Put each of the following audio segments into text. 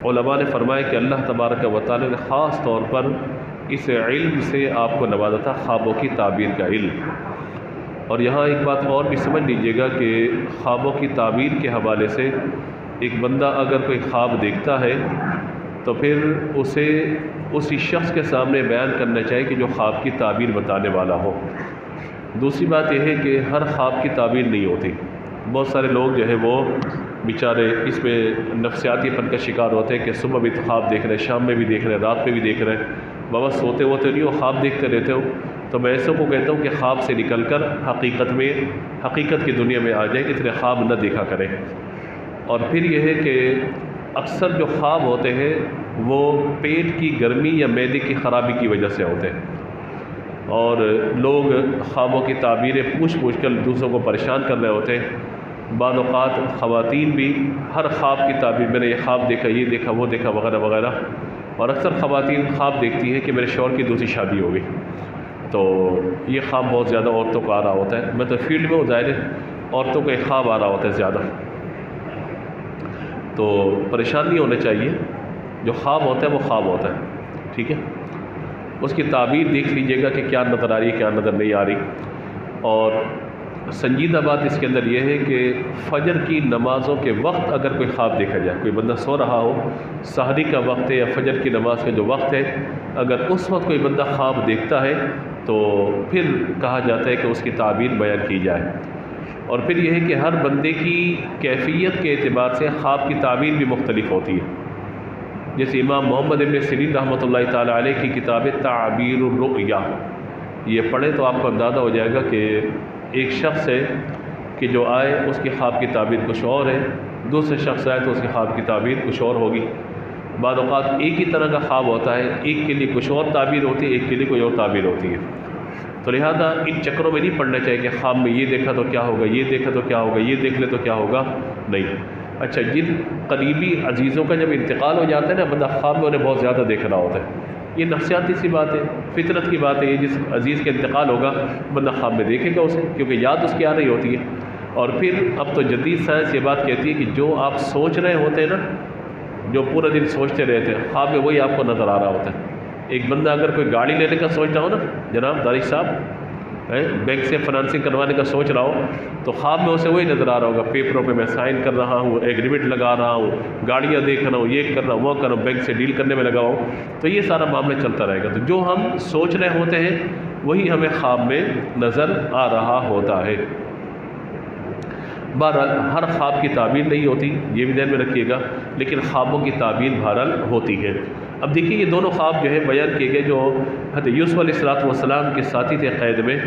علماء نے فرمایا کہ اللہ تبارک و تعالی نے خاص طور پر اس علم سے آپ کو نوازا تھا، خوابوں کی تعبیر کا علم۔ اور یہاں ایک بات اور بھی سمجھ لیجئے گا کہ خوابوں کی تعبیر کے حوالے سے ایک بندہ اگر کوئی خواب دیکھتا ہے تو پھر اسے اسی شخص کے سامنے بیان کرنا چاہیے کہ جو خواب کی تعبیر بتانے والا ہو۔ دوسری بات یہ ہے کہ ہر خواب کی تعبیر نہیں ہوتی۔ بہت سارے لوگ جو ہے وہ بیچارے اس میں نفسیاتی پن کا شکار ہوتے ہیں کہ صبح بھی خواب دیکھ رہے ہیں، شام میں بھی دیکھ رہے ہیں، رات میں بھی دیکھ رہے ہیں، بابا سوتے ہوتے نہیں ہو، خواب دیکھتے رہتے ہو۔ تو میں ایسوں کو کہتا ہوں کہ خواب سے نکل کر حقیقت کی دنیا میں آ جائیں، اتنے خواب نہ دیکھا کریں۔ اور پھر یہ ہے کہ اکثر جو خواب ہوتے ہیں وہ پیٹ کی گرمی یا معدے کی خرابی کی وجہ سے ہوتے ہیں، اور لوگ خوابوں کی تعبیریں پوچھ کر دوسروں کو پریشان کر رہے ہوتے ہیں۔ بعض اوقات خواتین بھی ہر خواب کی تعبیر، میں نے یہ خواب دیکھا، یہ دیکھا، وہ دیکھا، وغیرہ وغیرہ، اور اکثر خواتین خواب دیکھتی ہیں کہ میرے شوہر کی دوسری شادی ہو گئی۔ تو یہ خواب بہت زیادہ عورتوں کو آ رہا ہوتا ہے۔ میں تو فیلڈ میں ہوں، ظاہر ہے عورتوں کو ایک خواب آ رہا ہوتا ہے زیادہ، تو پریشان نہیں ہونا چاہیے۔ جو خواب ہوتا ہے وہ خواب ہوتا ہے، ٹھیک ہے، اس کی تعبیر دیکھ لیجئے گا کہ کیا نظر آ رہی ہے، کیا نظر نہیں آ رہی۔ اور سنجیدہ بات اس کے اندر یہ ہے کہ فجر کی نمازوں کے وقت اگر کوئی خواب دیکھا جائے، کوئی بندہ سو رہا ہو، سحری کا وقت ہے یا فجر کی نماز کا جو وقت ہے، اگر اس وقت کوئی بندہ خواب دیکھتا ہے تو پھر کہا جاتا ہے کہ اس کی تعبیر بیان کی جائے۔ اور پھر یہ ہے کہ ہر بندے کی کیفیت کے اعتبار سے خواب کی تعبیر بھی مختلف ہوتی ہے۔ جیسے امام محمد ابن سیرین رحمۃ اللہ تعالی علیہ کی کتاب تعبیر الرؤیا، یہ پڑھیں تو آپ کو اندازہ ہو جائے گا کہ ایک شخص ہے کہ جو آئے اس کی خواب کی تعبیر کچھ اور ہے، دوسرے شخص آئے تو اس کی خواب کی تعبیر کچھ اور ہوگی۔ بعض اوقات ایک ہی طرح کا خواب ہوتا ہے، ایک کے لیے کچھ اور تعبیر ہوتی ہے، ایک کے لیے کوئی اور تعبیر ہوتی ہے۔ تو لہذا ان چکروں میں نہیں پڑنا چاہیے کہ خواب میں یہ دیکھا تو کیا ہوگا، یہ دیکھا تو کیا ہوگا، یہ دیکھ لے تو کیا ہوگا، نہیں۔ اچھا، جن قریبی عزیزوں کا جب انتقال ہو جاتا ہے نا، بندہ خواب میں انہیں بہت زیادہ دیکھ رہا ہوتا ہے، یہ نفسیاتی سی بات ہے، فطرت کی بات ہے۔ یہ جس عزیز کا انتقال ہوگا بندہ خواب میں دیکھے گا اسے، کیونکہ یاد اس کی آ رہی ہوتی ہے۔ اور پھر اب تو جدید سائنس یہ بات کہتی ہے کہ جو آپ سوچ رہے ہوتے ہیں نا، جو پورا دن سوچتے رہتے ہیں، خواب میں وہی آپ کو نظر آ رہا ہوتا ہے۔ ایک بندہ اگر کوئی گاڑی لینے کا سوچ رہا ہو نا، جناب دارش صاحب، بینک سے فنانسنگ کروانے کا سوچ رہا ہو، تو خواب میں اسے وہی نظر آ رہا ہوگا، پیپروں پہ میں سائن کر رہا ہوں، ایگریمنٹ لگا رہا ہوں، گاڑیاں دیکھ رہا ہوں، یہ کر رہا ہوں، وہ کر رہا ہوں، بینک سے ڈیل کرنے میں لگا ہوں، تو یہ سارا معاملہ چلتا رہے گا۔ تو جو ہم سوچ رہے ہوتے ہیں وہی ہمیں خواب میں نظر آ رہا ہوتا ہے۔ بہرحال ہر خواب کی تعبیر نہیں ہوتی، یہ بھی ذہن میں رکھیے گا، لیکن خوابوں کی تعبیر بہرحال ہوتی ہے۔ اب دیکھیے یہ دونوں خواب جو ہے بیان کیے گئے، جو حضرت یوسف علیہ السلام کے ساتھی تھے قید میں،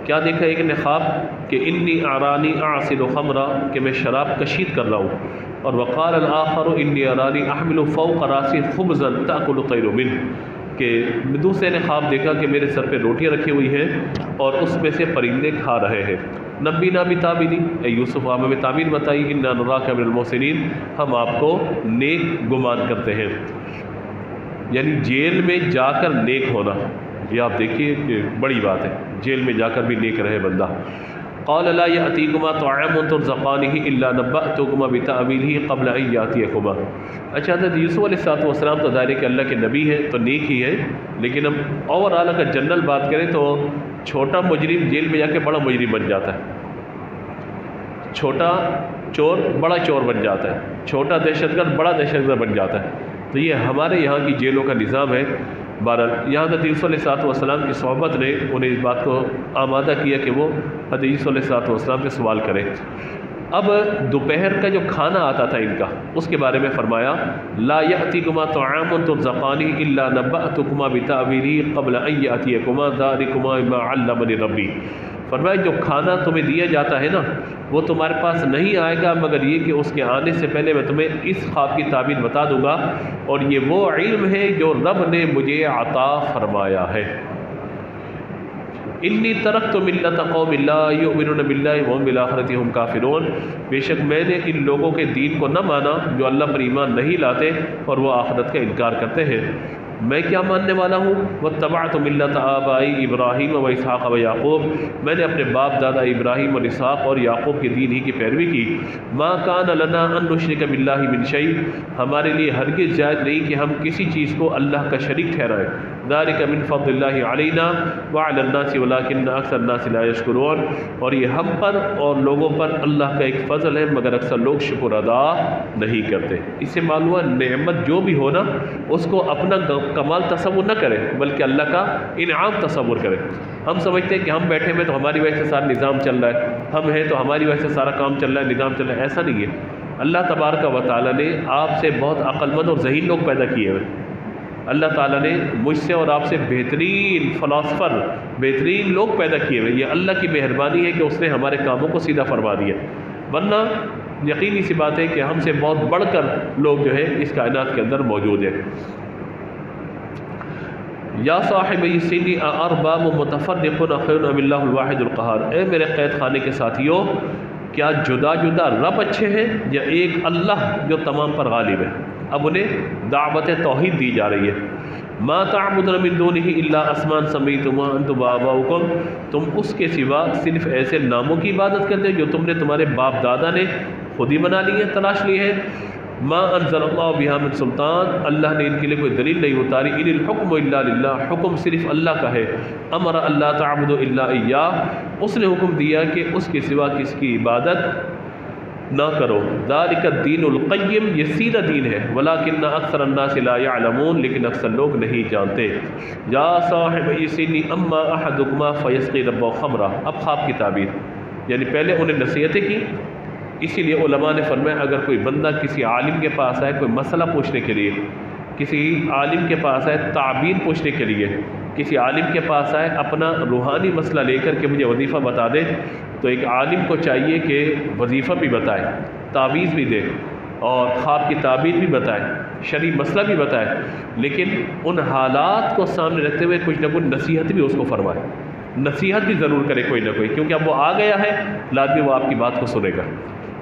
کیا دیکھا ایک نے خواب کہ انی ارانی اعصر خمرا، کہ میں شراب کشید کر رہا ہوں، اور وقال الآخر انی ارانی احمل فوق راسی خبزا تأکل الطیر منہ، کہ دوسرے نے خواب دیکھا کہ میرے سر پہ روٹیاں رکھی ہوئی ہیں اور اس میں سے پرندے کھا رہے ہیں۔ نبینا بتاویلہ، اے یوسف آپ ہمیں تعبیر بتائی، انا نراک من المحسنین، ہم آپ کو نیک گمان کرتے ہیں۔ یعنی جیل میں جا کر نیک ہونا، یہ آپ دیکھیے کہ بڑی بات ہے، جیل میں جا کر بھی نیک رہے بندہ۔ قال لا یأتیکما طعام ترزقانہ الا نبأتکما بتأویلہ قبل ان یأتیکما۔ اچھا، حضرت یوسف علیہ السلام تو ظاہر ہے کہ اللہ کے نبی ہیں تو نیک ہی ہے، لیکن ہم اوور آل اگر جنرل بات کریں تو چھوٹا مجرم جیل میں جا کے بڑا مجرم بن جاتا ہے، چھوٹا چور بڑا چور بن جاتا ہے، چھوٹا دہشت گرد بڑا دہشت گرد بن جاتا ہے۔ تو یہ ہمارے یہاں کی جیلوں کا نظام ہے۔ بہرحال یہاں حضرت یوسف علیہ السلام کی صحبت نے انہیں اس بات کو آمادہ کیا کہ وہ حضرت یوسف علیہ السلام سے سوال کریں۔ اب دوپہر کا جو کھانا آتا تھا ان کا، اس کے بارے میں فرمایا لا یأتیکما طعام ترزقانہ الا نبأتکما بتأویلہ قبل ان یأتیکما ذالکما ما علمنی ربی۔ فرمایا جو کھانا تمہیں دیا جاتا ہے نا، وہ تمہارے پاس نہیں آئے گا مگر یہ کہ اس کے آنے سے پہلے میں تمہیں اس خواب کی تعبیر بتا دوں گا، اور یہ وہ علم ہے جو رب نے مجھے عطا فرمایا ہے۔ انی ترکت ملت قوم لا یؤمنون باللہ وهم بالآخرۃ هم کافرون، بے شک میں نے ان لوگوں کے دین کو نہ مانا جو اللہ پر ایمان نہیں لاتے اور وہ آخرت کا انکار کرتے ہیں۔ میں کیا ماننے والا ہوں؟ واتبعت ملت آبائی ابراہیم و اسحاق و یعقوب، میں نے اپنے باپ دادا ابراہیم اور اسحاق اور یعقوب کے دین ہی کی پیروی کی۔ ما کان لنا ان نشرک باللہ من شیء، ہمارے لیے ہرگز جائز نہیں کہ ہم کسی چیز کو اللہ کا شریک ٹھہرائیں۔ ذالک من فضل اللہ علینا وعلی الناس ولکن اکثر الناس لا یشکرون، اور یہ ہم پر اور لوگوں پر اللہ کا ایک فضل ہے مگر اکثر لوگ شکر ادا نہیں کرتے۔ اس سے معلوم ہوا نعمت جو بھی ہونا اس کو اپنا کمال تصور نہ کرے بلکہ اللہ کا انعام تصور کرے۔ ہم سمجھتے ہیں کہ ہم بیٹھے ہوئے تو ہماری وجہ سے سارا نظام چل رہا ہے، ہم ہیں تو ہماری وجہ سے سارا کام چل رہا ہے، نظام چل رہا ہے۔ ایسا نہیں ہے۔ اللہ تبارک و تعالیٰ نے آپ سے بہت عقل مند اور ذہین لوگ پیدا کیے ہوئے۔ اللہ تعالیٰ نے مجھ سے اور آپ سے بہترین فلاسفر، بہترین لوگ پیدا کیے ہوئے۔ یہ اللہ کی مہربانی ہے کہ اس نے ہمارے کاموں کو سیدھا فرما دیا، ورنہ یقینی سی بات ہے کہ ہم سے بہت بڑھ کر لوگ جو ہے اس کائنات کے اندر موجود ہیں۔ یا صاحب السجن اارباب متفرقون خیر ام اللہ الواحد القہار، اے میرے قید خانے کے ساتھیوں، کیا جدا جدا رب اچھے ہیں یا ایک اللہ جو تمام پر غالب ہے؟ اب انہیں دعوت توحید دی جا رہی ہے۔ ما تعبدون من دونہ الا اسماء سمیتموها انتم وآباؤکم، تم اس کے سوا صرف ایسے ناموں کی عبادت کرتے جو تم نے تمہارے باپ دادا نے خود ہی بنا لی ہے، تلاش لی ہے۔ ما انزل اللہ بہا من سلطان، اللہ نے ان کے لیے کوئی دلیل نہیں اتاری۔ ان الحکم الا للہ، حکم صرف اللہ کا ہے۔ امر اللہ تعبدوا الا ایاہ، اس نے حکم دیا کہ اس کے سوا کس کی عبادت نہ کرو۔ ذالک الدین القیم، یہ سیدھا دین ہے۔ ولکن اکثر الناس لا یعلمون، لیکن اکثر لوگ نہیں جانتے۔ یا صاحب السجن اما احدکما فیسقی ربہ خمرہ، اب خواب کی تعبیر، یعنی پہلے انہیں نصیحتیں کی، اسی لیے علماء نے فرمایا اگر کوئی بندہ کسی عالم کے پاس آئے کوئی مسئلہ پوچھنے کے لیے، کسی عالم کے پاس آئے تعبیر پوچھنے کے لیے، کسی عالم کے پاس آئے اپنا روحانی مسئلہ لے کر کے مجھے وظیفہ بتا دے، تو ایک عالم کو چاہیے کہ وظیفہ بھی بتائے، تعویذ بھی دے اور خواب کی تعبیر بھی بتائے، شرعی مسئلہ بھی بتائے، لیکن ان حالات کو سامنے رکھتے ہوئے کچھ نہ کچھ نصیحت بھی اس کو فرمائے، نصیحت بھی ضرور کرے کوئی نہ کوئی، کیونکہ اب وہ آ گیا ہے، لازمی وہ آپ کی بات کو سنے گا۔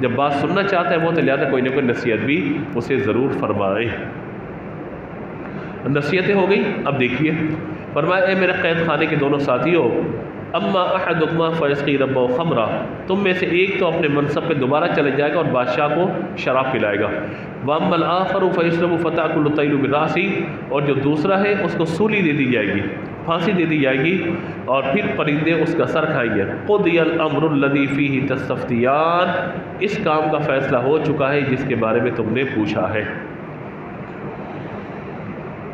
جب بات سننا چاہتا ہے وہ تو لہٰذا کوئی نہ کوئی نصیحت بھی اسے ضرور فرمائے۔ نصیحتیں ہو گئی، اب دیکھیے فرمایا اے میرے قید خانے کے دونوں ساتھیوں، اما احدکما فیسقی ربہ خمرہ، تم میں سے ایک تو اپنے منصب پہ دوبارہ چلے جائے گا اور بادشاہ کو شراب پلائے گا، واما الاخر فیشرب فتأکل الطیر من رأسہ، اور جو دوسرا ہے اس کو سولی دے دی جائے گی، پھانسی دے دی جائے گی اور پھر پرندے اس کا سر کھائیں گے۔ قضی الامر الذی فیہ تستفتیان، اس کام کا فیصلہ ہو چکا ہے جس کے بارے میں تم نے پوچھا ہے۔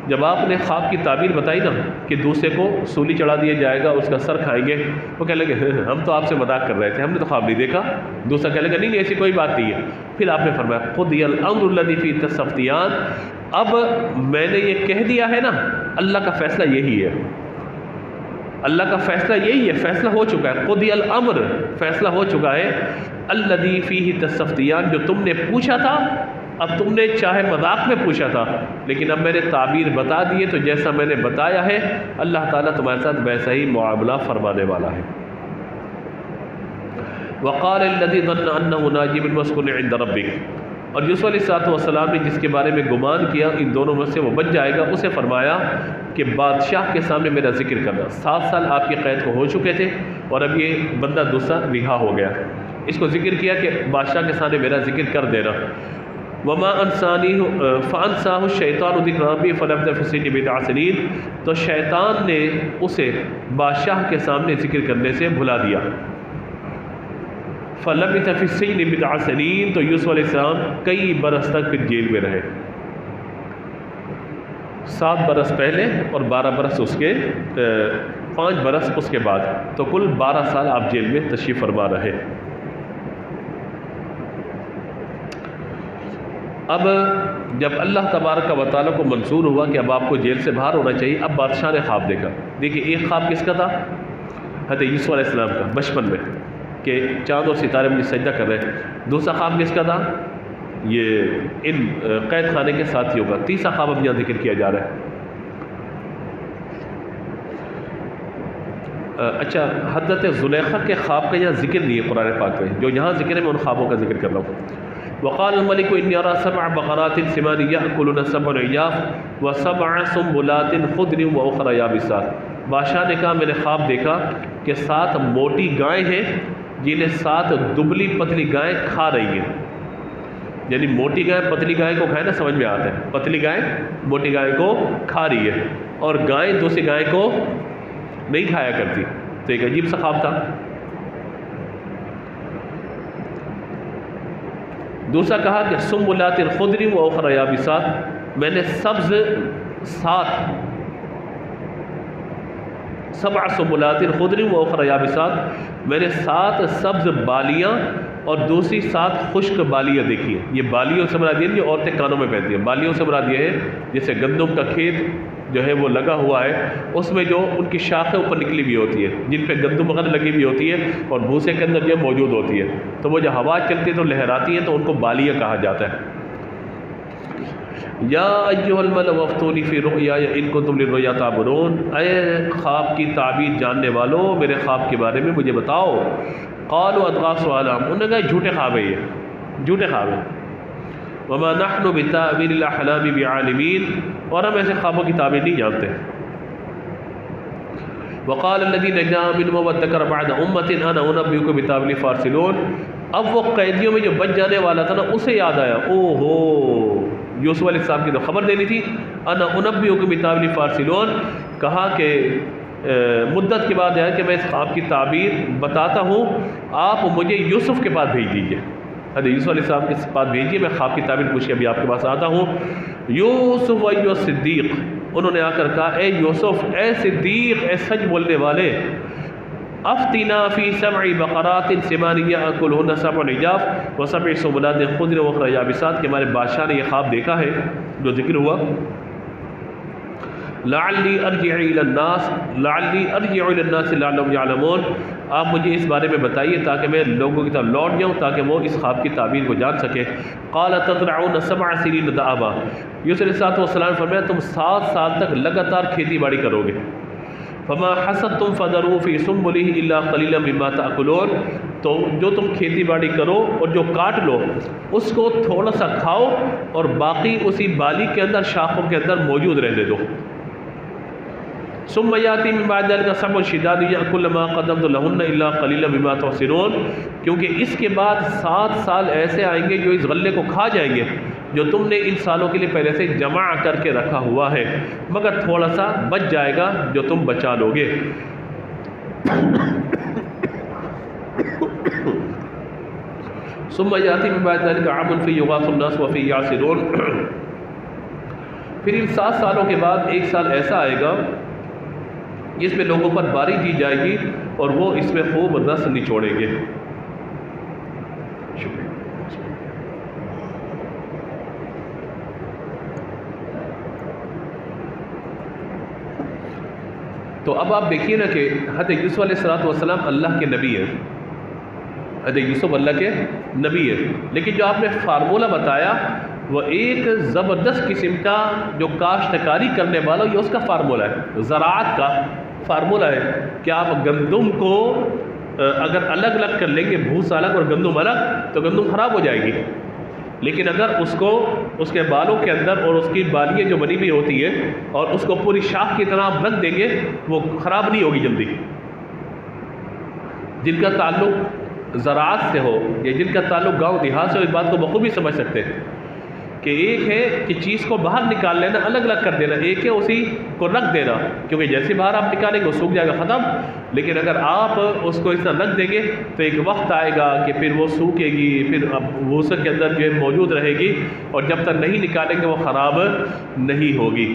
جب آپ نے خواب کی تعبیر بتائی نا کہ دوسرے کو سولی چڑھا دیا جائے گا، اس کا سر کھائیں گے، وہ کہنے لگے ہم تو آپ سے مذاق کر رہے تھے، ہم نے تو خواب نہیں دیکھا۔ دوسرا کہنے لگا نہیں ایسی کوئی بات نہیں ہے۔ پھر آپ نے فرمایا قضی الامر الذی فیہ تستفتیان، اب میں نے یہ کہہ دیا ہے نا، اللہ کا فیصلہ یہی ہے، اللہ کا فیصلہ یہی ہے، فیصلہ ہو چکا ہے۔ قضی الامر، فیصلہ ہو چکا ہے۔ الذی فیہ تستفتیان، جو تم نے پوچھا تھا، اب تم نے چاہے مذاق میں پوچھا تھا لیکن اب میں نے تعبیر بتا دیے، تو جیسا میں نے بتایا ہے اللہ تعالیٰ تمہارے ساتھ ویسا ہی معاملہ فرمانے والا ہے۔ وقال الذی ظن انہ ناج من مسکن عند ربک، اور یوسف علیہ السلام نے جس کے بارے میں گمان کیا ان دونوں میں سے وہ بچ جائے گا، اسے فرمایا کہ بادشاہ کے سامنے میرا ذکر کرنا۔ 7 سال آپ کی قید کو ہو چکے تھے اور اب یہ بندہ دوسرا رہا ہو گیا، اس کو ذکر کیا کہ بادشاہ کے سامنے میرا ذکر کر دینا۔ وما انسانیہ فانساہ الشیطان ذکر ربی فلبث فی السجن بضع سنین، تو شیطان نے اسے بادشاہ کے سامنے ذکر کرنے سے بھلا دیا۔ فلبث فی السجن بضع سنین، تو یوسف علیہ السلام کئی برس تک پھر جیل میں رہے، 7 برس پہلے اور 12 برس اس کے 5 برس اس کے بعد، تو کل 12 سال آپ جیل میں تشریف فرما رہے۔ اب جب اللہ تبارک و تعالیٰ کو منظور ہوا کہ اب آپ کو جیل سے باہر ہونا چاہیے، اب بادشاہ نے خواب دیکھا۔ دیکھیے ایک خواب کس کا تھا؟ حضرت یوسف علیہ السلام کا بچپن میں کہ چاند اور ستارے مجھے سجدہ کر رہے ہیں۔ دوسرا خواب کس کا تھا؟ یہ ان قید خانے کے ساتھیوں کا۔ تیسرا خواب اب یہاں ذکر کیا جا رہا ہے۔ اچھا، حضرت زلیخا کے خواب کا یہاں ذکر نہیں ہے قرآن پاک میں، جو یہاں ذکر ہے میں ان خوابوں کا ذکر کر رہا ہوں۔ وقال الملك انی ارى 7 بقرات سمان یأکلن 7 عجاف و7 سنبلات خضر واخرى یابسات. بادشاہ نے کہا میں نے خواب دیکھا کہ 7 موٹی گائیں ہیں جنہیں 7 دبلی پتلی گائیں کھا رہی ہیں. یعنی موٹی گائے پتلی گائے کو کھائے نا، سمجھ میں آتا ہے، پتلی گائے موٹی گائے کو کھا رہی ہے اور گائیں دوسری گائے کو نہیں کھایا کرتی. تو ایک عجیب سا خواب تھا. دوسرا کہا کہ سنبلات خضر و اخرى یابسات، میں نے سبز 7 سنبلات خضر و اخرى یابسات، میں نے 7 سبز بالیاں اور دوسری 7 خشک بالیاں دیکھی ہیں. یہ بالیوں سے مراد یہ جو عورتیں کانوں میں پہنتی ہیں، بالیوں سے مراد یہ ہے جیسے گندم کا کھیت جو ہے وہ لگا ہوا ہے، اس میں جو ان کی شاخیں اوپر نکلی ہوئی ہوتی ہے، جن پہ گندم وغیرہ لگی ہوئی ہوتی ہے اور بھوسے کے اندر جو موجود ہوتی ہے، تو وہ جو ہوا چلتی ہے تو لہراتی ہیں، تو ان کو بالیاں کہا جاتا ہے. یا ایھا الملأ افتونی فی رؤیای ان کنتم للرؤیا تعبرون، اے خواب کی تعبیر جاننے والوں میرے خواب کے بارے میں مجھے بتاؤ. قالوا اضغاث احلام، انہوں نے کہا جھوٹے خواب ہے، یہ جھوٹے خواب ہے. وما نحن بتاویل الاحلام بعالمین، اور ہم ایسے خوابوں کی تعبیر نہیں جانتے. وقال الذی نجا منہم وادکر بعد امۃ انا انبئکم بتاویل فارسلون. اب وہ قیدیوں میں جو بچ جانے والا تھا نا، اسے یاد آیا، او ہو یوسف علیہ السلام کی تو خبر دینی تھی. انا انبئکم بتاویل فارسلون، کہا کہ مدت کے بعد ہے کہ میں اس خواب کی تعبیر بتاتا ہوں، آپ مجھے یوسف کے پاس بھیج دیجیے. حضرت یوسف علیہ السلام کے پاس بھیجیے، میں خواب کی تعبیر پوچھ کے ابھی آپ کے پاس آتا ہوں. یوسف ایھا الصدیق، انہوں نے آ کر کہا اے یوسف، اے صدیق، اے سچ بولنے والے، افتنا فی 7 بقرات سمان یأکلہن 7 عجاف و7 سنبلات خضر واخرى یابسات، کہ ہمارے بادشاہ نے یہ خواب دیکھا ہے جو ذکر ہوا. لعلی ارجع الی الناس لعلهم یعلمون، آپ مجھے اس بارے میں بتائیے تاکہ میں لوگوں کی طرف لوٹ جاؤں تاکہ وہ اس خواب کی تعبیر کو جان سکے. قال تزرعون 7 سنین دأبا، یوسف علیہ السلام نے فرمایا تم 7 سال تک لگاتار کھیتی باڑی کرو گے. فما حصدتم فذروا فی سنبلہ الا قلیلا مما تأکلون، تو جو تم کھیتی باڑی کرو اور جو کاٹ لو اس کو تھوڑا سا کھاؤ اور باقی اسی بالی کے اندر، شاخوں کے اندر موجود رہنے دو. ثم یاتی من بعد ذلک 7 شداد یأکلن ما قدمت لہن الا قلیلا مما تحصنون، کیونکہ اس کے بعد 7 سال ایسے آئیں گے جو اس غلے کو کھا جائیں گے جو تم نے ان سالوں کے لیے پہلے سے جمع کر کے رکھا ہوا ہے، مگر تھوڑا سا بچ جائے گا جو تم بچا لو گے. ثم یاتی من بعد ذلک عام فی یغاث الناس وفی یعصرون، پھر ان 7 سالوں کے بعد ایک سال ایسا آئے گا جس میں لوگوں پر باری دی جائے گی اور وہ اس میں خوب رس نچوڑیں گے. شکریہ. تو اب آپ دیکھیے نا کہ حضرت یوسف علیہ السلام اللہ کے نبی ہیں، حضرت یوسف اللہ کے نبی ہے، لیکن جو آپ نے فارمولہ بتایا وہ ایک زبردست قسم کا جو کاشتکاری کرنے والا، یہ اس کا فارمولہ ہے، زراعت کا فارمولہ ہے کہ آپ گندم کو اگر الگ الگ کر لیں گے، بھوسا الگ اور گندم الگ، تو گندم خراب ہو جائے گی. لیکن اگر اس کو اس کے بالوں کے اندر اور اس کی بالیاں جو بنی ہوئی ہوتی ہے اور اس کو پوری شاخ کی طرح آپ رکھ دیں گے، وہ خراب نہیں ہوگی جلدی. جن کا تعلق زراعت سے ہو یا جن کا تعلق گاؤں دیہات سے ہو، اس بات کو بخوبی سمجھ سکتے ہیں کہ ایک ہے کہ چیز کو باہر نکال لینا، الگ الگ کر دینا، ایک ہے اسی کو رکھ دینا، کیونکہ جیسے باہر آپ نکالیں گے وہ سوکھ جائے گا، ختم. لیکن اگر آپ اس کو اس طرح رکھ دیں گے تو ایک وقت آئے گا کہ پھر وہ سوکھے گی، پھر بھوسے کے اندر جو ہے موجود رہے گی، اور جب تک نہیں نکالیں گے وہ خراب نہیں ہوگی.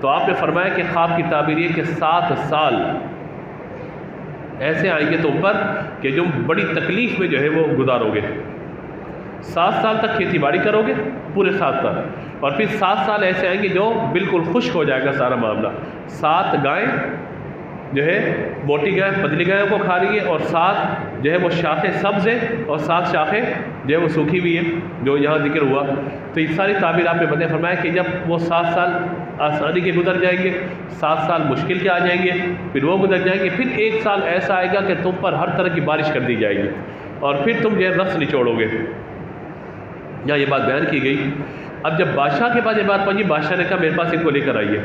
تو آپ نے فرمایا کہ خواب کی تعبیر یہ کہ 7 سال ایسے آئیں گے تم پر کہ جو بڑی تکلیف میں جو ہے وہ گزارو گے. 7 سال تک کھیتی باڑی کرو گے پورے 7 سال، اور پھر 7 سال ایسے آئیں گے جو بالکل خشک ہو جائے گا سارا معاملہ. 7 گائیں جو ہے موٹی گائے پتلی گائےوں کو کھا رہی ہے، اور 7 جو ہے وہ شاخیں سبز ہیں اور 7 شاخیں جو ہے وہ سوکھی ہوئی ہیں جو یہاں ذکر ہوا. تو یہ ساری تعبیر آپ نے بتایا. فرمایا کہ جب وہ 7 سال آسانی کے گزر جائیں گے، 7 سال مشکل کے آ جائیں گے، پھر وہ گزر جائیں گے، پھر 1 سال ایسا آئے گا کہ تم پر ہر طرح کی بارش کر دی جائے گی اور پھر تم جو ہے رس نچوڑو گے. یہاں یہ بات بیان کی گئی۔ اب جب بادشاہ کے پاس یہ بات پہنچی، بادشاہ نے کہا میرے پاس ان کو لے کر آئیے۔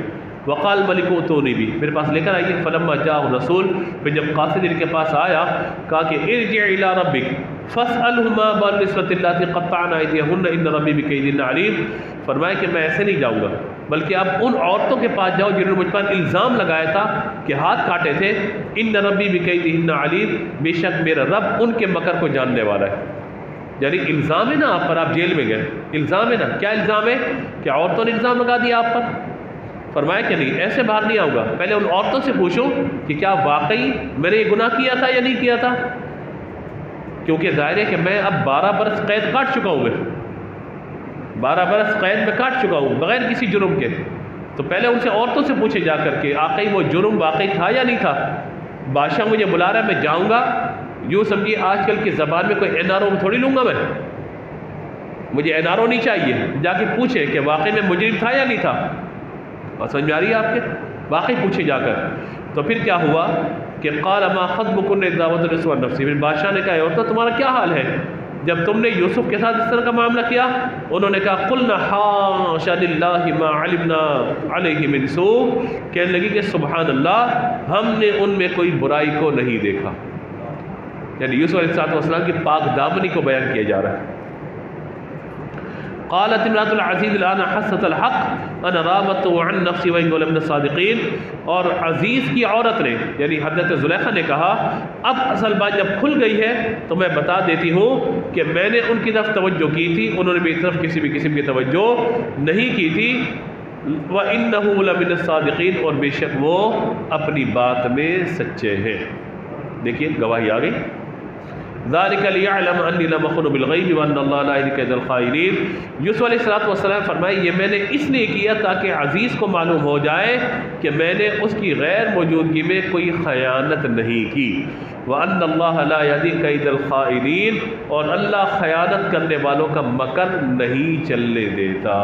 وقال ملک اتونی بھی، میرے پاس لے کر آئیے۔ فلما جاء الرسول، پھر جب قاصد ان کے پاس آیا، کہا کہ ارجع الی ربک فاسألہ ما بال النسوۃ اللاتí قطعن ایدیہن ان ربی بکیدہن علیم۔ فرمایا کہ میں ایسے نہیں جاؤں گا، بلکہ آپ ان عورتوں کے پاس جاؤ جنہوں نے مجھ پر الزام لگایا تھا کہ ہاتھ کاٹے تھے۔ ان ربی بکیدہن علیم، بے شک میرا رب ان کے مکر کو جاننے والا ہے۔ یعنی الزام ہے نا آپ پر، آپ جیل میں گئے، الزام ہے نا، کیا الزام ہے؟ کہ عورتوں نے الزام لگا دیا آپ پر۔ فرمایا کہ نہیں، ایسے باہر نہیں آؤں گا، پہلے ان عورتوں سے پوچھو کہ کیا واقعی میں نے یہ گناہ کیا تھا یا نہیں کیا تھا، کیونکہ ظاہر ہے کہ میں اب 12 برس قید کاٹ چکا ہوں، میں 12 برس قید میں کاٹ چکا ہوں بغیر کسی جرم کے، تو پہلے ان سے عورتوں سے پوچھے جا کر کے آقای وہ جرم واقعی تھا یا نہیں تھا۔ بادشاہ مجھے بلا رہا ہے، میں جاؤں گا، یوں سمجھیے آج کل کی زبان میں کوئی NRO تھوڑی لوں گا میں، مجھے NRO نہیں چاہیے، جا کے پوچھے کہ واقعی میں مجرم تھا یا نہیں تھا۔ اور سمجھ میں آ رہی ہے آپ کے، واقعی پوچھے جا کر۔ تو پھر کیا ہوا کہ قال ما خطبکن اذ راودتن عن نفسی، پھر بادشاہ نے کہا عورتوں تمہارا کیا حال ہے جب تم نے یوسف کے ساتھ اس طرح کا معاملہ کیا؟ انہوں نے کہا قلنا حاشا للہ ما علمنا علیہ من سوء، کہنے لگی کہ سبحان اللہ، ہم نے ان میں کوئی برائی کو نہیں دیکھا۔ یعنی یوسف علیہ السلام کی پاک دامنی کو بیان کیا جا رہا ہے۔ قالت امرأة العزیز الآن حست الحق انا راودته عن نفسی وانه لمن الصادقین، اور عزیز کی عورت نے یعنی حضرت زلیخا نے کہا اب اصل بات جب کھل گئی ہے تو میں بتا دیتی ہوں کہ میں نے ان کی طرف توجہ کی تھی، انہوں نے میری طرف کسی بھی قسم کی توجہ نہیں کی تھی۔ وانه لمن الصادقین، اور بے شک وہ اپنی بات میں سچے ہیں۔ دیکھیے گواہی آ گئی۔ ذالک لیعلم انی لم اخن بالغیب وان اللہ لا یہدی کید الخائنین۔ یوسف علیہ السلام فرمائے یہ میں نے اس لیے کیا تاکہ عزیز کو معلوم ہو جائے کہ میں نے اس کی غیر موجودگی میں کوئی خیانت نہیں کی۔ وان اللہ لا یہدی کید الخائنین، اور اللہ خیانت کرنے والوں کا مکر نہیں چلنے دیتا۔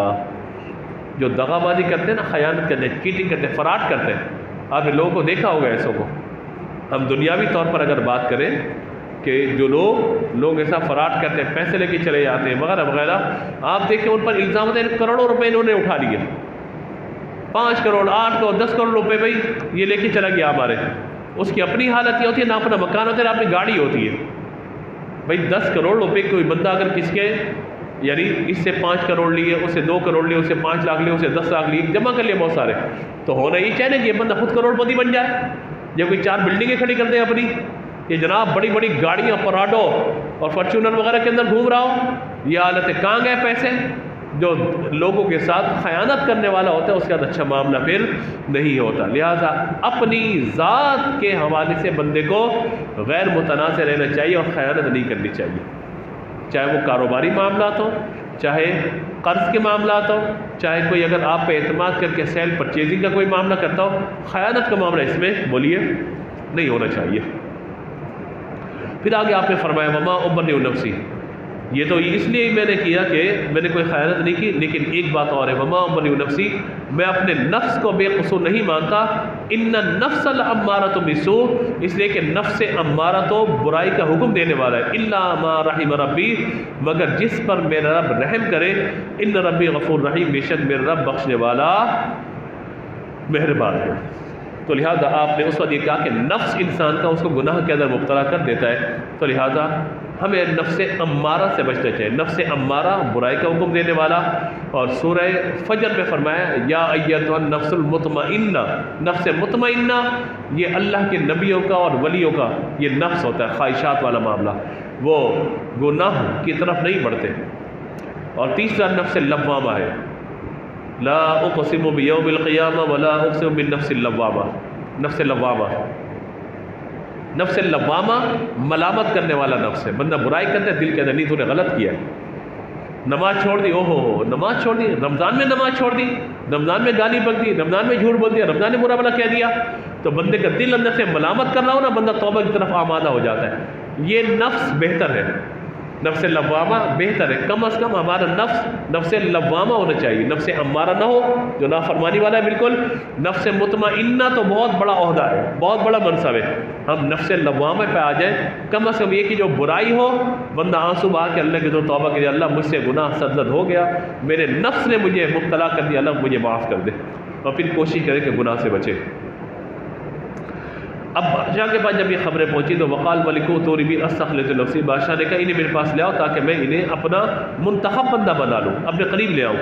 جو دغا بازی کرتے ہیں نا، خیانت کرتے ہیں، چیٹنگ کرتے ہیں، فراڈ کرتے ہیں، آپ نے لوگوں کو دیکھا ہوگا ایسوں کو۔ ہم دنیاوی طور پر اگر بات کریں کہ جو لوگ ایسا فراڈ کرتے ہیں، پیسے لے کے چلے جاتے ہیں وغیرہ وغیرہ، آپ دیکھیں ان پر الزام ہوتے ہیں کروڑوں روپے انہوں نے اٹھا لیے، 5 کروڑ 8 کروڑ 10 کروڑ روپے بھائی یہ لے کے چلا گیا ہمارے۔ اس کی اپنی حالت یہ ہوتی ہے، نہ اپنا مکان ہوتا ہے نہ اپنی گاڑی ہوتی ہے۔ بھائی 10 کروڑ روپے کوئی بندہ اگر کس کے یعنی اس سے 5 کروڑ لیے، اس سے 2 کروڑ لیے، اس سے 5 لاکھ لیے، اس سے 10 لاکھ لیے، جمع کر لیے بہت سارے، تو ہونا یہ چاہیے کہ یہ بندہ خود کروڑ پتی بن جائے۔ جب کوئی 4 بلڈنگیں کھڑی کرتے ہیں اپنی، یہ جناب بڑی بڑی گاڑیاں پراڈو اور فارچونر وغیرہ کے اندر گھوم رہا ہو، یہ حالت ہے کہاں گئے پیسے؟ جو لوگوں کے ساتھ خیانت کرنے والا ہوتا ہے اس کا اچھا معاملہ پھر نہیں ہوتا۔ لہٰذا اپنی ذات کے حوالے سے بندے کو غیر متنازع رہنا چاہیے اور خیانت نہیں کرنی چاہیے، چاہے وہ کاروباری معاملات ہوں، چاہے قرض کے معاملات ہوں، چاہے کوئی اگر آپ پہ اعتماد کر کے سیل پرچیزنگ کا کوئی معاملہ کرتا ہو، خیانت کا معاملہ اس میں بولیے نہیں ہونا چاہیے۔ پھر آگے آپ نے فرمایا وما ابرئ نفسی، یہ تو اس لیے میں نے کیا کہ میں نے کوئی خیانت نہیں کی، لیکن ایک بات اور ہے وما ابرئ نفسی، میں اپنے نفس کو بے قصور نہیں مانتا۔ ان النفس لامارۃ بالسوء، اس لیے کہ نفس امارہ تو برائی کا حکم دینے والا ہے، الا ما رحم ربی، مگر جس پر میرا رب رحم کرے، ان ربی غفور رحیم، بے شک میرا رب بخشنے والا مہربان ہے۔ تو لہٰذا آپ نے اس وقت یہ کہا کہ نفس انسان کا اس کو گناہ کے اندر مبتلا کر دیتا ہے، تو لہٰذا ہمیں نفس امارہ سے بچنا چاہیے۔ نفس امارہ برائی کا حکم دینے والا، اور سورہ فجر میں فرمایا یا ایتھا النفس المطمئنہ، نفس مطمئنہ یہ اللہ کے نبیوں کا اور ولیوں کا یہ نفس ہوتا ہے، خواہشات والا معاملہ، وہ گناہ کی طرف نہیں بڑھتے۔ اور تیسرا نفس لوامہ ہے، لا اقسم بیوم القیامہ ولا اقسم بالنفس اللوامہ، نفس لوامہ، نفس لوامہ ملامت کرنے والا نفس ہے، بندہ برائی کرتا ہے دل کے اندر، نہیں تو نے غلط کیا، نماز چھوڑ دی، او ہو نماز چھوڑ دی، رمضان میں نماز چھوڑ دی، رمضان میں گالی بک دی، رمضان میں جھوٹ بول دیا، رمضان میں برا بھلا کہہ دیا، تو بندے کا دل اندر سے ملامت کر رہا ہو نا، بندہ توبہ کی طرف آمادہ ہو جاتا ہے۔ یہ نفس بہتر ہے، نفس لوامہ بہتر ہے، کم از کم ہمارا نفس لوامہ ہونا چاہیے، نفس امارہ نہ ہو جو نافرمانی والا ہے بالکل۔ نفس مطمئنہ تو بہت بڑا عہدہ ہے، بہت بڑا منصب ہے، ہم نفس لوامہ پہ آ جائیں۔ کم از کم یہ کہ جو برائی ہو بندہ آنسو بہا کے اللہ کی تو توبہ کرے، اللہ مجھ سے گناہ سرزد ہو گیا، میرے نفس نے مجھے مبتلا کر دیا، اللہ مجھے معاف کر دے، اور پھر کوشش کرے کہ گناہ سے بچے۔ اب بادشاہ کے پاس جب یہ خبریں پہنچی تو وقال ملکو توری بھی استخلص نفسی، بادشاہ نے کہا انہیں میرے پاس لے آؤ تاکہ میں انہیں اپنا منتخب بندہ بنا لوں، اپنے قریب لے آؤں۔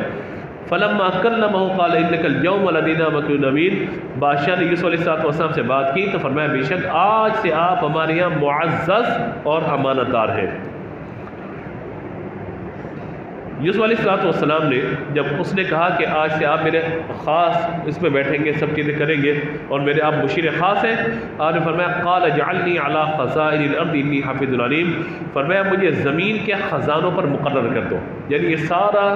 فلما کلمہ قال انک اليوم لدینا مکین امین، بادشاہ نے یوسف علیہ السلام سے بات کی تو فرمایا بے شک آج سے آپ ہمارے یہاں معزز اور امانت دار ہیں۔ یوسف علیہ السلام نے جب اس نے کہا کہ آج سے آپ میرے خاص اس میں بیٹھیں گے، سب چیزیں کریں گے اور میرے آپ مشیر خاص ہیں، آپ نے فرمایا قال اجعلنی علی خزائن الارض انی حفیظ علیم، فرمایا مجھے زمین کے خزانوں پر مقرر کر دو، یعنی یہ سارا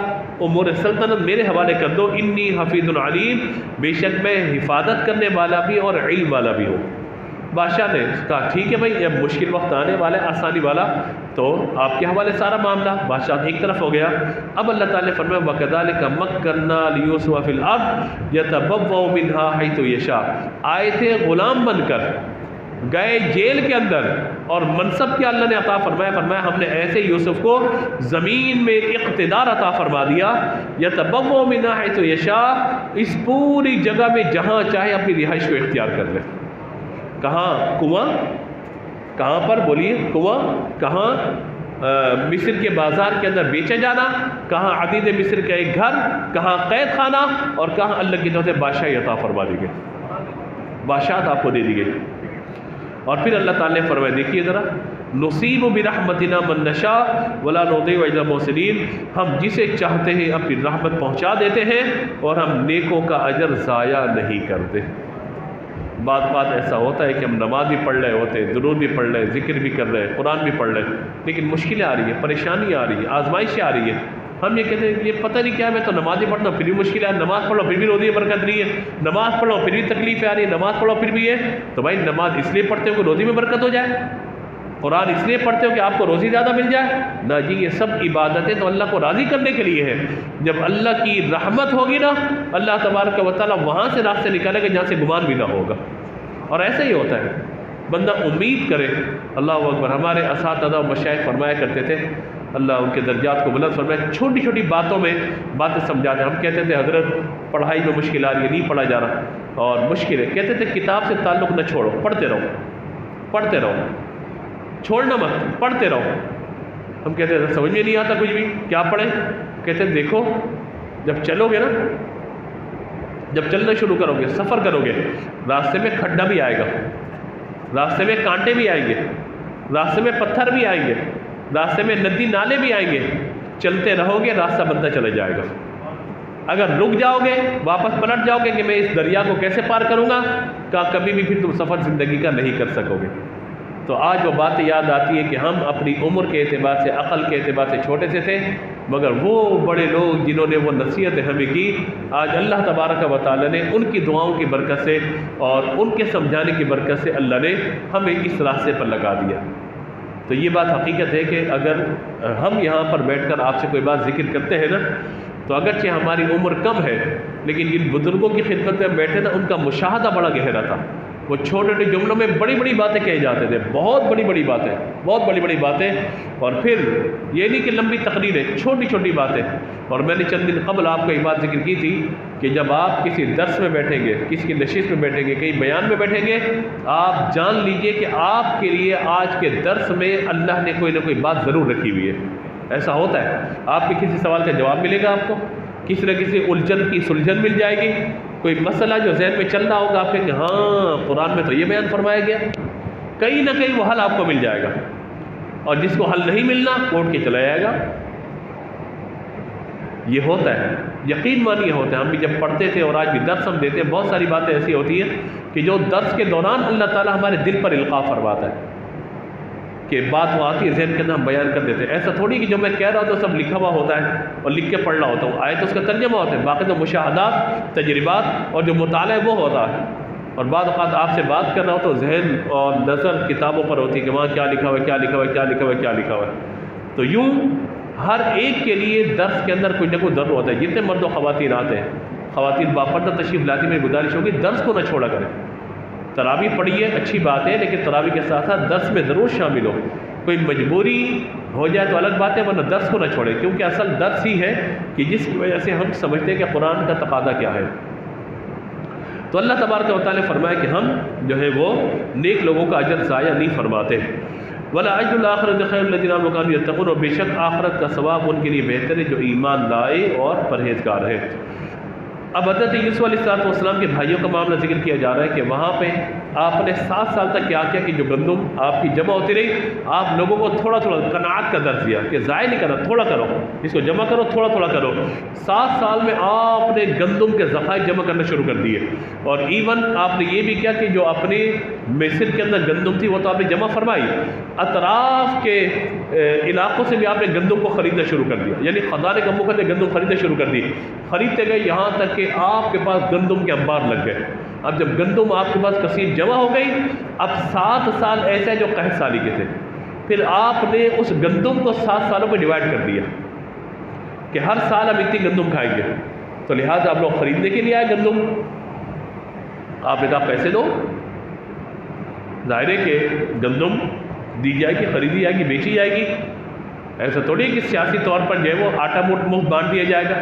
امور سلطنت میرے حوالے کر دو، انی حفیظ علیم، بے شک میں حفاظت کرنے والا بھی اور علم والا بھی ہوں۔ بادشاہ نے کہا ٹھیک ہے بھائی، جب مشکل وقت آنے والا ہے آسانی والا تو آپ کے حوالے سارا معاملہ، بادشاہ ایک طرف ہو گیا۔ اب اللہ تعالیٰ نے فرمایا وَكَذَلِكَ مَكَّنَّا لِيُوسُفَ فِي الْأَرْضِ يَتَبَوَّأُ مِنْهَا حَيْثُ يَشَاءُ، آئے تھے غلام بن کر، گئے جیل کے اندر، اور منصب کیا اللہ نے عطا فرمایا ہم نے ایسے یوسف کو زمین میں اقتدار عطا فرما دیا، يَتَبَوَّأُ مِنْهَا حَيْثُ يَشَاءُ، اس پوری جگہ میں جہاں چاہے اپنی رہائش کو اختیار کر لے۔ کہاں؟ کنواں، کہاں پر بولیے؟ کنواں، کہاں؟ مصر کے بازار کے اندر بیچے جانا، کہاں عبید مصر کا ایک گھر، کہاں قید خانہ، اور کہاں اللہ کی طرف سے بادشاہی عطا فرما دی گئی، بادشاہت آپ کو دے دی گئی۔ اور پھر اللہ تعالیٰ نے فرمایا دیکھیے ذرا، نصیب برحمتنا من نشاء ولا نضيع اجر المحسنین، ہم جسے چاہتے ہیں اپنی رحمت پہنچا دیتے ہیں اور ہم نیکوں کا اجر ضائع نہیں کرتے۔ بات ایسا ہوتا ہے کہ ہم نماز بھی پڑھ رہے ہوتے ہیں، درود بھی پڑھ رہے ہیں، ذکر بھی کر رہے ہیں، قرآن بھی پڑھ رہے ہیں، لیکن مشکلیں آ رہی ہیں، پریشانی آ رہی ہے، آزمائشیں آ رہی ہیں، ہم یہ کہتے ہیں یہ پتہ نہیں کیا ہے، میں تو نماز ہی پڑھتا ہوں پھر بھی مشکل ہے، نماز پڑھو پھر بھی روزی برکت نہیں ہے، نماز پڑھو پھر بھی تکلیفیں آ رہی ہیں، نماز پڑھو پھر بھی ہے۔ تو بھائی نماز اس لیے پڑھتے ہو کہ روزی میں برکت ہو جائے، قرآن اس لیے پڑھتے ہو کہ آپ کو روزی زیادہ مل جائے؟ نہ جی، یہ سب عبادتیں تو اللہ کو راضی کرنے کے لیے ہے۔ جب اللہ کی رحمت ہوگی نا، اللہ تبارک و تعالیٰ وہاں سے راستے نکالے گا جہاں سے گمان بھی نہ ہوگا، اور ایسا ہی ہوتا ہے، بندہ امید کرے۔ اللہ اکبر، ہمارے اساتذہ و مشائخ فرمایا کرتے تھے، اللہ ان کے درجات کو بلند فرمائے، چھوٹی چھوٹی باتوں میں باتیں سمجھاتے ہیں۔ ہم کہتے تھے حضرت پڑھائی میں مشکل آ رہی ہے، نہیں پڑھا جا رہا اور مشکل ہے، کہتے تھے کتاب سے تعلق نہ چھوڑو، پڑھتے رہو، چھوڑنا مت، پڑھتے رہو۔ ہم کہتے ہیں سمجھ میں نہیں آتا کچھ بھی، کیا پڑھیں؟ کہتے ہیں دیکھو جب چلو گے نا، جب چلنا شروع کرو گے، سفر کرو گے، راستے میں کھڈا بھی آئے گا، راستے میں کانٹے بھی آئیں گے، راستے میں پتھر بھی آئیں گے، راستے میں ندی نالے بھی آئیں گے، چلتے رہو گے راستہ بنتا چلا جائے گا۔ اگر رک جاؤ گے، واپس پلٹ جاؤ گے کہ میں اس دریا کو کیسے پار کروں گا، کہا کبھی بھی پھر تم سفر زندگی کا نہیں کر سکو گے۔ تو آج وہ باتیں یاد آتی ہے کہ ہم اپنی عمر کے اعتبار سے، عقل کے اعتبار سے چھوٹے سے تھے، مگر وہ بڑے لوگ جنہوں نے وہ نصیحتیں ہمیں کی، آج اللہ تبارک و تعالیٰ نے ان کی دعاؤں کی برکت سے اور ان کے سمجھانے کی برکت سے اللہ نے ہمیں اس راستے پر لگا دیا۔ تو یہ بات حقیقت ہے کہ اگر ہم یہاں پر بیٹھ کر آپ سے کوئی بات ذکر کرتے ہیں نا، تو اگرچہ ہماری عمر کم ہے، لیکن جن بزرگوں کی خدمت میں بیٹھے نا، ان کا مشاہدہ بڑا گہرا تھا۔ وہ چھوٹے چھوٹے جملوں میں بڑی بڑی باتیں کہے جاتے تھے، بہت بڑی بڑی باتیں، اور پھر یہ نہیں کہ لمبی تقریریں، چھوٹی چھوٹی باتیں۔ اور میں نے چند دن قبل آپ کو ایک بات ذکر کی تھی کہ جب آپ کسی درس میں بیٹھیں گے، کسی کی نشست میں بیٹھیں گے، کہیں بیان میں بیٹھیں گے، آپ جان لیجئے کہ آپ کے لیے آج کے درس میں اللہ نے کوئی نہ کوئی بات ضرور رکھی ہوئی ہے۔ ایسا ہوتا ہے، آپ کے کسی سوال کا جواب ملے گا، آپ کو کسی نہ کسی الجھن کی سلجھن مل جائے گی، کوئی مسئلہ جو ذہن میں چل رہا ہوگا، آپ کہ ہاں قرآن میں تو یہ بیان فرمایا گیا، کہیں نہ کہیں وہ حل آپ کو مل جائے گا، اور جس کو حل نہیں ملنا وہ اٹھ کے چلا جائے گا۔ یہ ہوتا ہے، یقین مانیے ہوتا ہے۔ ہم بھی جب پڑھتے تھے اور آج بھی درس ہم دیتے ہیں، بہت ساری باتیں ایسی ہوتی ہیں کہ جو درس کے دوران اللہ تعالیٰ ہمارے دل پر القاء فرماتا ہے کہ بات وہ آتی ہے ذہن کے اندر، ہم بیان کر دیتے ہیں۔ ایسا تھوڑی کہ جو میں کہہ رہا ہوں تو سب لکھا ہوا ہوتا ہے اور لکھ کے پڑھ رہا ہوتا ہوں، آئے تو اس کا ترجمہ ہوتا ہے، باقی تو مشاہدات، تجربات اور جو مطالعہ ہے وہ ہوتا ہے۔ اور بعض اوقات آپ سے بات کرنا ہو تو ذہن اور نظر کتابوں پر ہوتی ہے کہ وہاں کیا لکھا ہوا ہے، کیا لکھا ہوا ہے، کیا لکھا ہوا ہے، کیا لکھا ہوا ہے۔ تو یوں ہر ایک کے لیے درس کے اندر کوئی نہ کوئی درد ہوتا ہے. جتنے مرد و خواتین آتے ہیں, خواتین باپردہ تشریف لاتی, میری گزارش ہوگی درس کو نہ چھوڑا کریں. تراویح پڑھیے اچھی بات ہے, لیکن تراویح کے ساتھ ساتھ درس میں ضرور شامل ہو. کوئی مجبوری ہو جائے تو الگ بات ہے, ورنہ درس کو نہ چھوڑیں, کیونکہ اصل درس ہی ہے کہ جس کی وجہ سے ہم سمجھتے ہیں کہ قرآن کا تقاضا کیا ہے. تو اللہ تبارک و تعالیٰ نے فرمایا کہ ہم جو ہے وہ نیک لوگوں کا اجر ضائع نہیں فرماتے. وَلَا أَجْرُ الْآخِرَةِ خَيْرٌ لِلَّذِينَ آمَنُوا وَكَانُوا يَتَّقُونَ, اور بے شک آخرت کا ثواب ان کے لیے بہتر ہے جو ایمان لائے اور پرہیزگار ہے. اب حضرت یوسف علیہ السلام کے بھائیوں کا معاملہ ذکر کیا جا رہا ہے کہ وہاں پہ آپ نے 7 سال تک کیا کیا کہ جو گندم آپ کی جمع ہوتی رہی, آپ لوگوں کو تھوڑا تھوڑا قناعت کا درس دیا کہ ضائع نہیں کرنا, تھوڑا کرو, اس کو جمع کرو, تھوڑا تھوڑا کرو. 7 سال میں آپ نے گندم کے ذخائر جمع کرنا شروع کر دیے, اور ایون آپ نے یہ بھی کیا کہ جو اپنے مصر کے اندر گندم تھی وہ تو آپ نے جمع فرمائی, اطراف کے علاقوں سے بھی آپ نے گندم کو خریدنا شروع کر دیا, یعنی خزانے کا مکھ نے گندم خریدنا شروع کر دی. خریدتے گئے یہاں تک کہ آپ کے پاس گندم کے انبار لگ گئے. اب جب گندم آپ کے پاس کثیر جمع ہو گئی, اب 7 سال ایسے ہیں جو قحط سالی کے تھے, پھر آپ نے اس گندم کو 7 سالوں میں ڈیوائڈ کر دیا کہ ہر سال ہم اتنی گندم کھائیں گے. تو لہٰذا آپ لوگ خریدنے کے لیے آئے گندم, آپ نے کہا پیسے دو. ظاہر ہے کہ گندم دی جائے گی, خریدی جائے گی, بیچی جائے گی. ایسا تھوڑی ہے کہ سیاسی طور پر جو ہے وہ آٹا مفت بانٹ دیا جائے گا,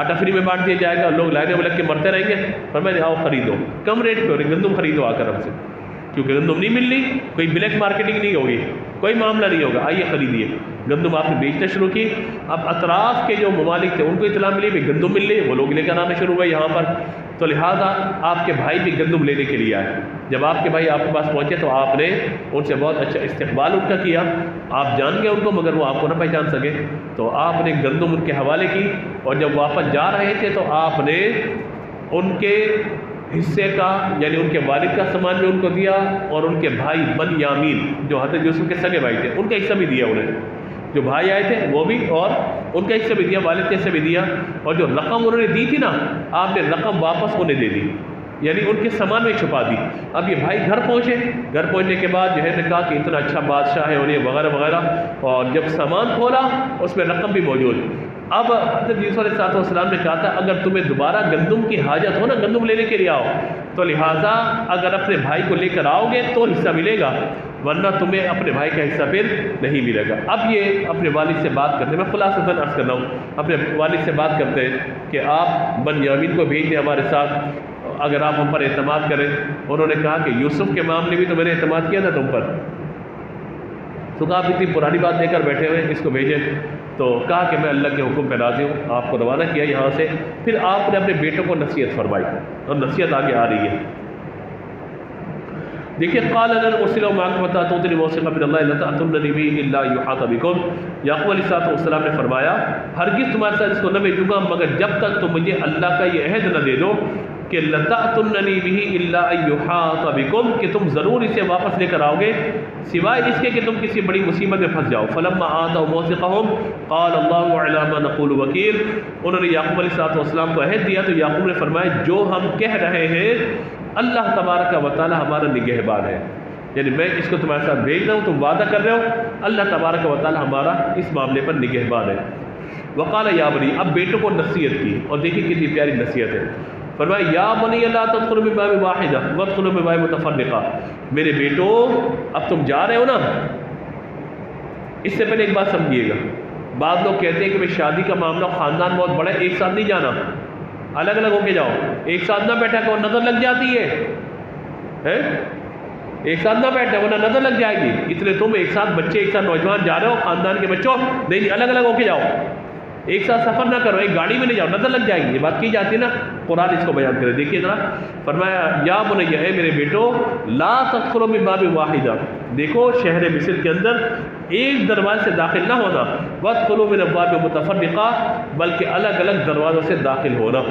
آٹا فری میں بانٹ دیا جائے گا, لوگ لائنوں میں لگ کے مرتے رہیں گے. فرمایا آؤ خریدو, کم ریٹ پہ ہو رہی گندم خریدو آ کر ہم سے, کیونکہ گندم نہیں مل رہی, کوئی بلیک مارکیٹنگ نہیں ہوگی, کوئی معاملہ نہیں ہوگا, آئیے خریدیے. گندم آپ نے بیچنا شروع کی. اب اطراف کے جو ممالک تھے ان کو اطلاع ملی بھی گندم مل رہی, وہ لوگ لے کر آنا شروع ہوئے یہاں پر. تو لہٰذا آپ کے بھائی بھی گندم لینے کے لیے آئے. جب آپ کے بھائی آپ کے پاس پہنچے تو آپ نے ان سے بہت اچھا استقبال ان کا کیا. آپ جان گئے ان کو مگر وہ آپ کو نہ پہچان سکے, تو آپ نے گندم ان کے حوالے کی, اور جب واپس جا رہے تھے تو آپ نے ان کے حصے کا یعنی ان کے والد کا سامان بھی ان کو دیا, اور ان کے بھائی بنیامین جو حضرت یوسف کے سگے بھائی تھے ان کا حصہ بھی دیا انہیں. جو بھائی آئے تھے وہ بھی, اور ان کا حصہ بھی دیا, والد کا حصہ بھی دیا. اور جو رقم انہوں نے دی تھی نا, آپ نے رقم واپس انہیں دے دی, یعنی ان کے سامان میں چھپا دی. اب یہ بھائی گھر پہنچے, گھر پہنچنے کے بعد جو ہے نے کہا کہ اتنا اچھا بادشاہ ہے اور یہ وغیرہ وغیرہ, اور جب سامان کھولا اس میں رقم بھی موجود. اب حضرت یوسف علیہ السلام نے کہا تھا اگر تمہیں دوبارہ گندم کی حاجت ہو نا, گندم لینے کے لیے آؤ, تو لہٰذا اگر اپنے بھائی کو لے کر آؤ گے تو حصہ ملے گا, ورنہ تمہیں اپنے بھائی کا حصہ پھر نہیں ملے گا. اب یہ اپنے والد سے بات کرتے ہیں, میں خلاصۃً عرض کر رہا ہوں, اپنے والد سے بات کرتے ہیں کہ آپ بنیامین کو بھیج دیں ہمارے ساتھ, اگر آپ ہم پر اعتماد کریں. انہوں نے کہا کہ یوسف کے معاملے بھی تو میں نے اعتماد کیا تھا تم پر, تو کہا آپ اتنی پرانی بات لے کر بیٹھے ہوئے, اس کو بھیجیں. تو کہا کہ میں اللہ کے حکم پہ راضی ہوں, آپ کو روانہ کیا یہاں سے. پھر آپ نے اپنے بیٹوں کو نصیحت فرمائی, اور نصیحت آگے آ رہی ہے. دیکھیے قال لن ارسلہ معکم حتی تؤتونی موثقا من اللہ لتأتوننی به الا یحاط بکم. یعقوب علیہ السلام نے فرمایا ہرگز تمہارے ساتھ اس کو نہ بھیجوں گا مگر جب تک تم مجھے اللہ کا یہ عہد نہ دے دو کہ لتأتوننی به الا یحاط بکم, کہ تم ضرور اسے واپس لے کر آؤ گے سوائے اس کے کہ تم کسی بڑی مصیبت میں پھنس جاؤ. فلما آتوا موثقهم قال اللہ علی ما نقول وکیل. انہوں نے یعقوب علیہ السلام کو عہد دیا تو یعقوب نے فرمایا جو ہم کہہ رہے ہیں اللہ تبارک و تعالی ہمارا نگہبان ہے, یعنی میں اس کو تمہارے ساتھ بھیج رہا ہوں, تم وعدہ کر رہے ہو, اللہ تبارک و تعالی ہمارا اس معاملے پر نگہبان ہے. وقال یا بنی, اب بیٹوں کو نصیحت کی, اور دیکھیں کتنی پیاری نصیحت ہے. فرمایا یا بنی لا تدخلوا من باب واحدہ وادخلوا من باب متفرقہ. میرے بیٹو اب تم جا رہے ہو نا, اس سے پہلے ایک بات سمجھیے گا. بعض لوگ کہتے ہیں کہ شادی کا معاملہ خاندان بہت بڑا ہے, ایک ساتھ نہیں جانا, الگ الگ ہو کے جاؤ. ایک ساتھ نہ بیٹھا کہ نظر لگ جاتی ہے, ایک ساتھ نہ بیٹھے ورنہ نظر لگ جائے گی. اتنے تم ایک ساتھ بچے ایک ساتھ نوجوان جا رہے ہو خاندان کے بچوں, نہیں الگ الگ ہو کے جاؤ, ایک ساتھ سفر نہ کرو, ایک گاڑی میں نہیں جاؤ, نظر لگ جائے گی. یہ بات کی جاتی ہے نا, قرآن اس کو بیان کرے. دیکھیے ذرا, فرمایا یا بنی, اے میرے بیٹو, لا تدخلوا من باب واحدہ, دیکھو شہر مصر کے اندر ایک دروازے سے داخل نہ ہونا, وادخلوا من ابواب متفرقہ, بلکہ الگ الگ دروازوں سے داخل ہونا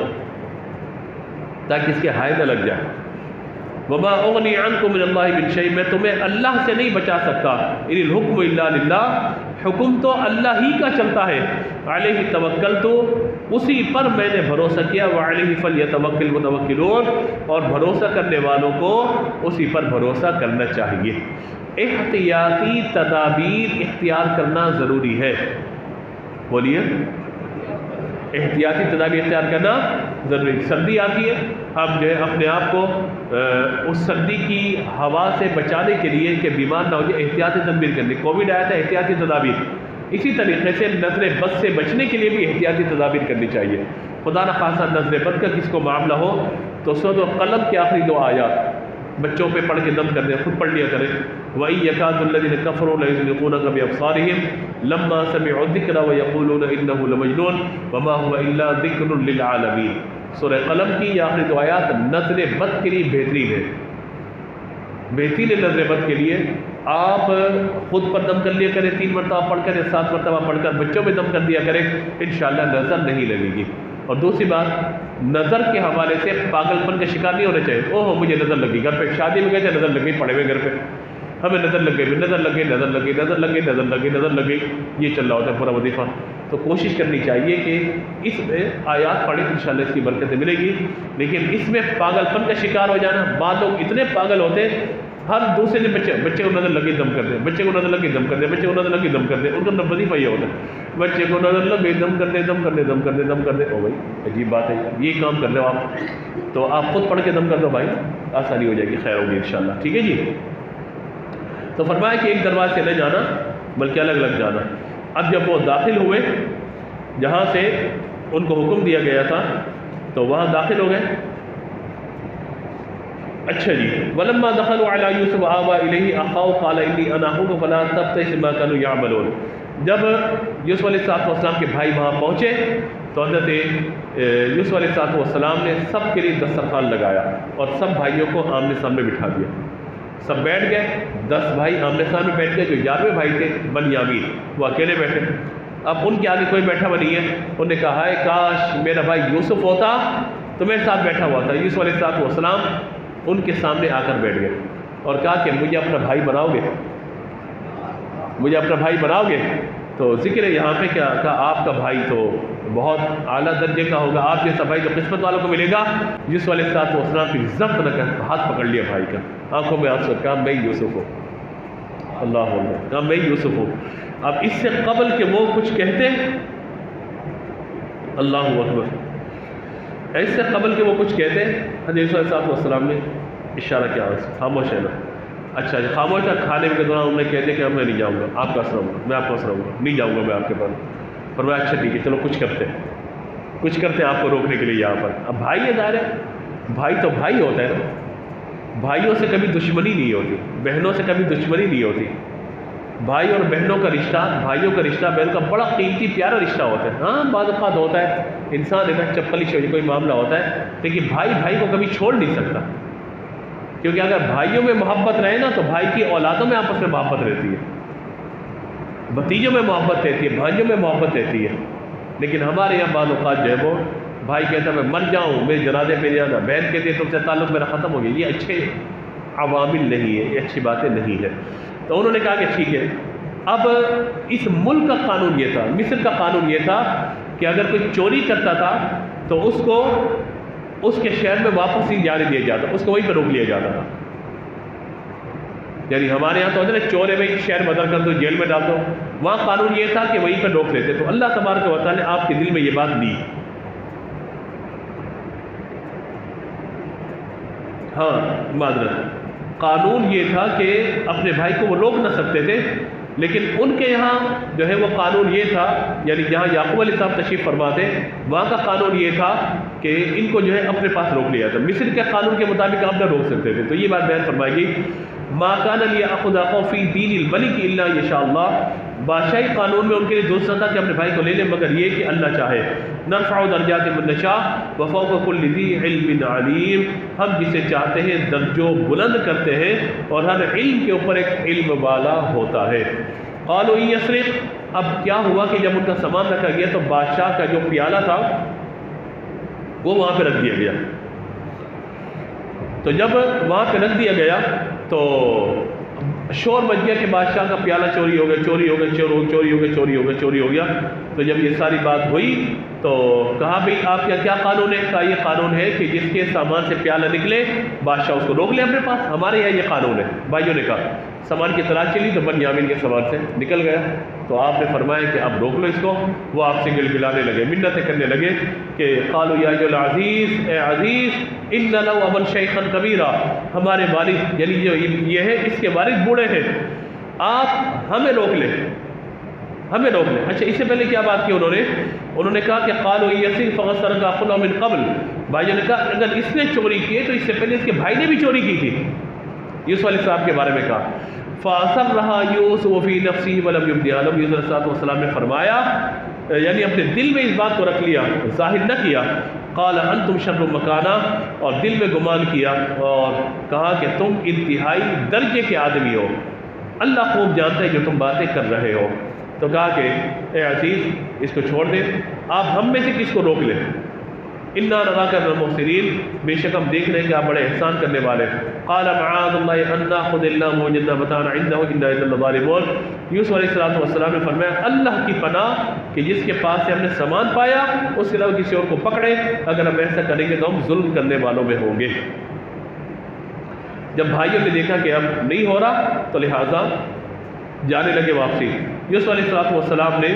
تاکہ اس کے حائل نہ لگ جائے. وما اغنی عنکم من اللہ من شیء, میں تمہیں اللہ سے نہیں بچا سکتا. ان الحکم الا للہ, حکم تو اللہ ہی کا چلتا ہے. علیہ توکلت, اسی پر میں نے بھروسہ کیا. وعلیہ فلیتوکل المتوکلون, اور بھروسہ کرنے والوں کو اسی پر بھروسہ کرنا چاہیے. احتیاطی تدابیر اختیار کرنا ضروری ہے. بولیے. احتیاطی تدابیر اختیار کرنا ضروری. سردی آتی ہے، ہم جو ہے اپنے آپ کو اس سردی کی ہوا سے بچانے کے لیے کہ بیمار نہ ہو جائے احتیاطی تدابیر کرنی. کووڈ آیا تھا، احتیاطی تدابیر. اسی طریقے سے نظر بد سے بچنے کے لیے بھی احتیاطی تدابیر کرنی چاہیے. خدا نہ خاصا نظر بد کا کس کو معاملہ ہو تو سورۃ القلم کے آخری 2 آیات بچوں پہ پڑھ کے دم کر دیں، خود پڑھ لیا کریں. وَإِن يَكَادُ الَّذِينَ كَفَرُوا لَيُزْلِقُونَكَ بِأَبْصَارِهِمْ لَمَّا سَمِعُوا الذِّكْرَ وَيَقُولُونَ إِنَّهُ لَمَجْنُونٌ وَمَا هُوَ إِلَّا ذِكْرٌ لِّلْعَالَمِينَ. سورہ قلم کی یہ آخری 2 آیات نظر بد کے لیے بہترین ہے. بہترین ہے نظر بد کے لیے. آپ خود پر دم کر لیا کریں 3 مرتبہ پڑھ کر یا 7 مرتبہ پڑھ کر بچوں پہ دم کر دیا کریں، انشاءاللہ نظر نہیں لگے گی. اور دوسری بات، نظر کے حوالے سے پاگل پن کا شکار نہیں ہونا چاہیے. اوہ مجھے نظر لگی، گھر پہ شادی میں گئے تھے نظر لگ گئی، پڑے ہوئے گھر پہ ہمیں نظر لگ گئی، نظر لگ گئی، نظر لگ گئی، نظر لگ گئی، نظر لگ گئی، نظر لگ گئی. یہ چل رہا ہوتا ہے پورا وظیفہ. تو کوشش کرنی چاہیے کہ اس میں آیات پڑھیں، انشاءاللہ اس کی برکتیں ملے گی. لیکن اس میں پاگل پن کا شکار ہو جانا، بعض لوگ اتنے پاگل ہوتے ہیں ہر دوسرے دن بچے کو نظر لگی دم کر دیں، بچے کو نظر لگی دم کر دیں، بچے کو نظر لگی دم کر دیں. ان کا وظیفہ یہ ہوتا ہے بچے کو نظر لگے دم کر دیں، دم کر دیں، دم کر دیں، دم کر دیں. او بھائی عجیب بات ہے، یہ کام کر لو آپ. تو آپ خود پڑھ کے دم کر دو بھائی، آسانی ہو جائے گی، خیر ہوگی انشاءاللہ. ٹھیک ہے جی. تو فرمایا کہ ایک دروازے سے نہ جانا بلکہ الگ الگ جانا. اب جب وہ داخل ہوئے جہاں سے ان کو حکم دیا گیا تھا تو وہاں داخل ہو گئے. اچھا جی. وَلَمَّا دَخَلُوا عَلَىٰ يُوسُفَ آوَىٰ إِلَيْهِ أَخَاهُ قَالَ إِنِّي أَنَا أَخُوكَ فَلَا تَبْتَئِسْ بِمَا كَانُوا يَعْمَلُونَ. جب یوسف علیہ السلام کے بھائی وہاں پہنچے تو حضرت یوسف علیہ السلام نے سب کے لیے دسترخوان لگایا اور سب بھائیوں کو آمنے سامنے بٹھا دیا. سب بیٹھ گئے. 10 بھائی آمنے سامنے بیٹھ گئے. جو 11ویں بھائی تھے بنیامین وہ اکیلے بیٹھے. اب ان کے آگے کوئی بیٹھا ہوا نہیں ہے. انہوں نے کہا ہے کاش میرا بھائی یوسف ہوتا تو میرے ساتھ بیٹھا ہوا تھا. یوسف علیہ السلام ان کے سامنے آ کر بیٹھ گئے اور کہا کہ مجھے اپنا بھائی بناؤ گے، مجھے اپنا بھائی بناؤ گے. تو ذکر ہے یہاں پہ کیا کہا، آپ کا بھائی تو بہت اعلیٰ درجے کا ہوگا، آپ جیسا بھائی تو قسمت والوں کو ملے گا. یوسف علیہ السلام کی ضبط نہ کر ہاتھ پکڑ لیا بھائی کا، آنکھوں میں آنسو، کہا میں یوسف ہوں. اللہ اکبر، کہا میں یوسف ہوں. اب اس سے قبل کہ وہ کچھ کہتے، اللہ اکبر، اس سے قبل کہ وہ کچھ کہتے حضرت یوسف علیہ السلام نے اشارہ کیا، خاموش ہے نا. اچھا جی خاموش ہے. کھانے کے دوران انہوں نے کہہ دیا کہ میں نہیں جاؤں گا، آپ کا اثر ہوگا، میں آپ کا اثر ہوگا، نہیں جاؤں گا میں آپ کے پاس. فرمایا اچھا ٹھیک ہے چلو کچھ کرتے ہیں آپ کو روکنے کے لیے یہاں پر. اب بھائی ہے ظاہر ہے، بھائی تو بھائی ہوتا ہے نا. بھائیوں سے کبھی دشمنی نہیں ہوتی، بہنوں سے کبھی دشمنی نہیں ہوتی. بھائی اور بہنوں کا رشتہ، بھائیوں کا رشتہ بہن کا بڑا قیمتی پیارا رشتہ ہوتا ہے. ہاں بعض اوقات ہوتا ہے انسان ایک چپلی سے کوئی معاملہ ہوتا ہے، لیکن بھائی بھائی کو کبھی چھوڑ نہیں سکتا. کیونکہ اگر بھائیوں میں محبت رہے نا تو بھائی کی اولادوں میں آپس میں محبت رہتی ہے، بھتیجوں میں محبت رہتی ہے، بھائیوں میں محبت رہتی ہے. لیکن ہمارے یہاں بعض اوقات جو ہے وہ بھائی کہتا ہے میں مر جاؤں میرے جنازے پہ جانا، بہن کہتی ہے تم سے تعلق میرا ختم ہو گیا. یہ اچھے عوامل نہیں ہے، یہ اچھی باتیں نہیں ہے. تو انہوں نے کہا کہ ٹھیک ہے. اب اس ملک کا قانون یہ تھا، مصر کا قانون یہ تھا کہ اگر کوئی چوری کرتا تھا تو اس کو اس کے شہر میں واپس نہیں جانے دیا جاتا، اس کو وہیں پہ روک لیا جاتا تھا. یعنی ہمارے یہاں تو ہوتا ہے چور ہے بھائی شہر بدر کر دو، جیل میں ڈال دو. وہاں قانون یہ تھا کہ وہیں پہ روک لیتے. تو اللہ تبارک و تعالیٰ نے آپ کے دل میں یہ بات دی. ہاں معذرت، قانون یہ تھا کہ اپنے بھائی کو وہ روک نہ سکتے تھے، لیکن ان کے یہاں جو ہے وہ قانون یہ تھا، یعنی جہاں یعقوب علیہ السلام تشریف فرماتے وہاں کا قانون یہ تھا کہ ان کو جو ہے اپنے پاس روک لیا تھا. مصر کے قانون کے مطابق آپ نہ روک سکتے تھے. تو یہ بات بیان فرمائے گی ما کان لیأخذ اخاه فی دین الملک الا یشاء اللہ. بادشاہی قانون میں ان کے لیے دوست تھا کہ اپنے بھائی کو لے لیں مگر یہ کہ اللہ چاہے. نرفع درجات من نشاء وفوق کل ذی علم علیم. ہم جسے چاہتے ہیں درجوں بلند کرتے ہیں اور ہر علم کے اوپر ایک علم والا ہوتا ہے. قالوا ان یسرق. اب کیا ہوا کہ جب ان کا سامان رکھا گیا تو بادشاہ کا جو پیالہ تھا وہ وہاں پہ رکھ دیا گیا. تو جب وہاں پہ رکھ دیا گیا تو شور مچ گیا کہ بادشاہ کا پیالہ چوری ہو گیا، چوری ہو گیا، چوری ہو گیا، چوری ہو گیا، چوری ہو گیا. تو جب یہ ساری بات ہوئی تو کہا بھئی آپ کا کیا قانون ہے؟ کہا یہ قانون ہے کہ جس کے سامان سے پیالہ نکلے بادشاہ اس کو روک لے اپنے پاس. ہمارے یہاں یہ قانون ہے. بھائیوں نے کہا سامان کی تلاش چلی تو بنیامین کے سامان سے نکل گیا، تو آپ نے فرمایا کہ اب روک لو اس کو۔ وہ آپ سے گلگلانے لگے، منتیں کرنے لگے کہ قالوا یا ایھا العزیز، اے عزیز، ان لو ابا شیخا کبیرا، ہمارے والد یعنی جو یہ ہے اس کے والد بوڑھے ہیں، آپ ہمیں روک لیں، ہمیں روک لیں۔ اچھا اس سے پہلے کیا بات کی انہوں نے کہا کہ قالوا یسرق فقد سرق اخ له من قبل، بھائی نے کہا اگر اس نے چوری کی ہے تو اس سے پہلے اس کے بھائی نے بھی چوری کی تھی، یوسف علیہ السلام کے بارے میں کہا۔ فَأَسَرَّهَا يُوسُفُ فِي نَفْسِهِ وَلَمْ يُبْدِهَا لَهُ، یوسف علیہ السلام نے فرمایا یعنی اپنے دل میں اس بات کو رکھ لیا، ظاہر نہ کیا۔ قَالَ أَنْتُمْ شَرٌّ مَكَانًا، اور دل میں گمان کیا اور کہا کہ تم انتہائی درجے کے آدمی ہو، اللہ خوب جانتا ہے جو تم باتیں کر رہے ہو۔ تو کہا کہ اے عزیز اس کو چھوڑ دیں، آپ ہم میں سے کس کو روک لیں، اِنَّا نَرَاكَ مِنَ الْمُحْسِنِينَ، بے شک ہم دیکھ رہے ہیں کہ آپ بڑے احسان کرنے والے۔ قَالَ مَعَاذَ اللَّهِ أَن نَّأْخُذَ إِلَّا مَا وَجَدْنَا مَتَاعَنَا عِندَهُ إِنَّا إِذًا لَّظَالِمُونَ، یوسف علیہ السلام نے فرمایا اللہ کی پناہ کہ جس کے پاس سے ہم نے سامان پایا اس کے علاوہ کسی اور کو پکڑے، اگر ہم ایسا کریں گے تو ہم ظلم کرنے والوں میں ہوں گے۔ جب بھائیوں نے دیکھا کہ اب نہیں ہو رہا تو لہٰذا جانے لگے واپسی۔ یوسف علیہ السلام نے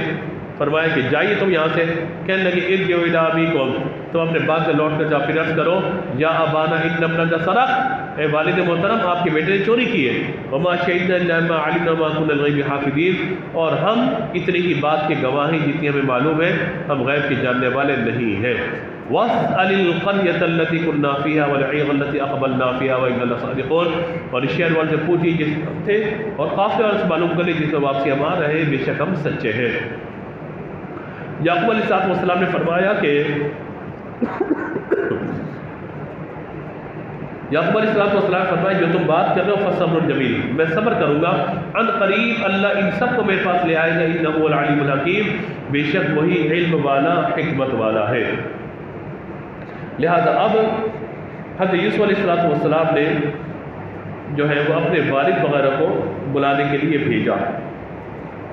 فرمایا کہ جائیے تم یہاں سے، کہنے لگے ارجعوا الی ابیکم، تم اپنے باپ سے لوٹ کر جاؤ، پھر عرض کرو یا ابانا ان ابنک سرق، اے والد محترم آپ کے بیٹے نے چوری کی ہے، وما شہدنا الا ما علمنا ما كنا للغیب حافظین، اور ہم اتنی ہی بات کے گواہ ہیں جتنی ہمیں معلوم ہے، ہم غیب کے جاننے والے نہیں ہیں۔ وَاسْأَلِ الْقَرْيَةَ الَّتِي كُنَّا فِيهَا وَالْعِيرَ الَّتِي أَقْبَلْنَا فِيهَا وَإِنَّا لَصَادِقُونَ، اور اس شہر والے سے پوچھیے جس تھے اور قافلے والے سے معلوم کر لی جس میں واپسی ہم آ رہے ہیں، بے شک ہم سچے ہیں۔ یعقوب علیہ السلام نے فرمایا کہ یعقوب علیہ السلام نے فرمایا جو تم بات کر رہے ہو فصبر جمیل، میں صبر کروں گا، عن قریب اللہ ان سب کو میرے پاس لے آئے گا، انہ هو العلیم الحکیم، بے شک وہی علم والا حکمت والا ہے۔ لہذا اب حضرت یوسف علیہ السلام نے جو ہے وہ اپنے والد وغیرہ کو بلانے کے لیے بھیجا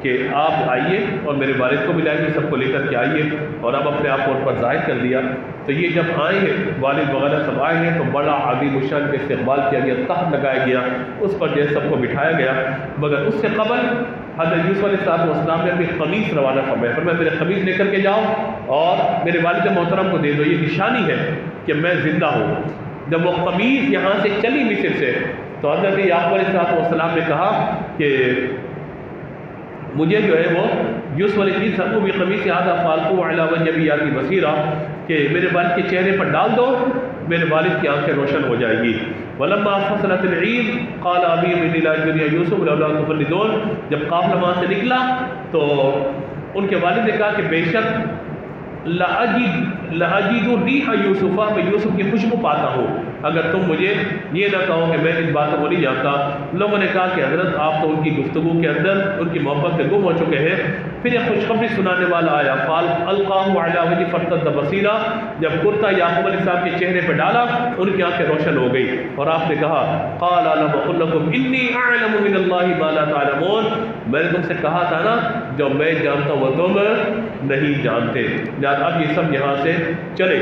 کہ آپ آئیے اور میرے والد کو بھی لائیے، سب کو لے کر کے آئیے، اور اب اپنے آپ کو ان پر ظاہر کر دیا۔ تو یہ جب آئے ہیں والد وغیرہ سب آئے ہیں تو بڑا عظیم الشان کا استقبال کیا گیا، تخت لگایا گیا، اس پر جو سب کو بٹھایا گیا، مگر اس سے قبل حضرت یوسف علیہ السلام نے اپنی قمیص روانہ فرمایا، فرمایا میرے قمیص لے کر کے جاؤ اور میرے والد محترم کو دے دو، یہ نشانی ہے کہ میں زندہ ہوں۔ جب وہ قمیص یہاں سے چلی مصر سے تو حضرت یعقوب علیہ السلام نے کہا کہ مجھے جو ہے وہ یوسف علیہ السلام بھی قمیص هذا فالقوه على وجه ابي بصیرہ، کہ میرے والد کے چہرے پر ڈال دو، میرے والد کی آنکھیں روشن ہو جائے گی۔ ولما فصلت العید قال ابی من لا يجري یوسف لولا تفردون، جب قافلہ وہاں سے نکلا تو ان کے والد نے کہا کہ بے شک لأجد ریح یوسف، میں یوسف کی خوشبو پاتا ہوں، اگر تم مجھے یہ نہ کہو کہ میں ان باتوں کو نہیں جانتا۔ لوگوں نے کہا کہ حضرت آپ تو ان کی گفتگو کے اندر ان کی محبت سے گم ہو چکے ہیں۔ پھر ایک خوشخبری سنانے والا آیا، فالقاہ علی وجہ فرتد بصیرہ، جب کرتا یعقوب علیہ السلام کے چہرے پہ ڈالا ان کی آنکھیں روشن ہو گئی، اور آپ نے کہا قال الم اقل لکم انی اعلم من اللہ ما لا تعلمون، میں نے تم سے کہا تھا نا جو میں جانتا ہوں وہ تم نہیں جانتے۔ اب یہ سب یہاں سے چلے،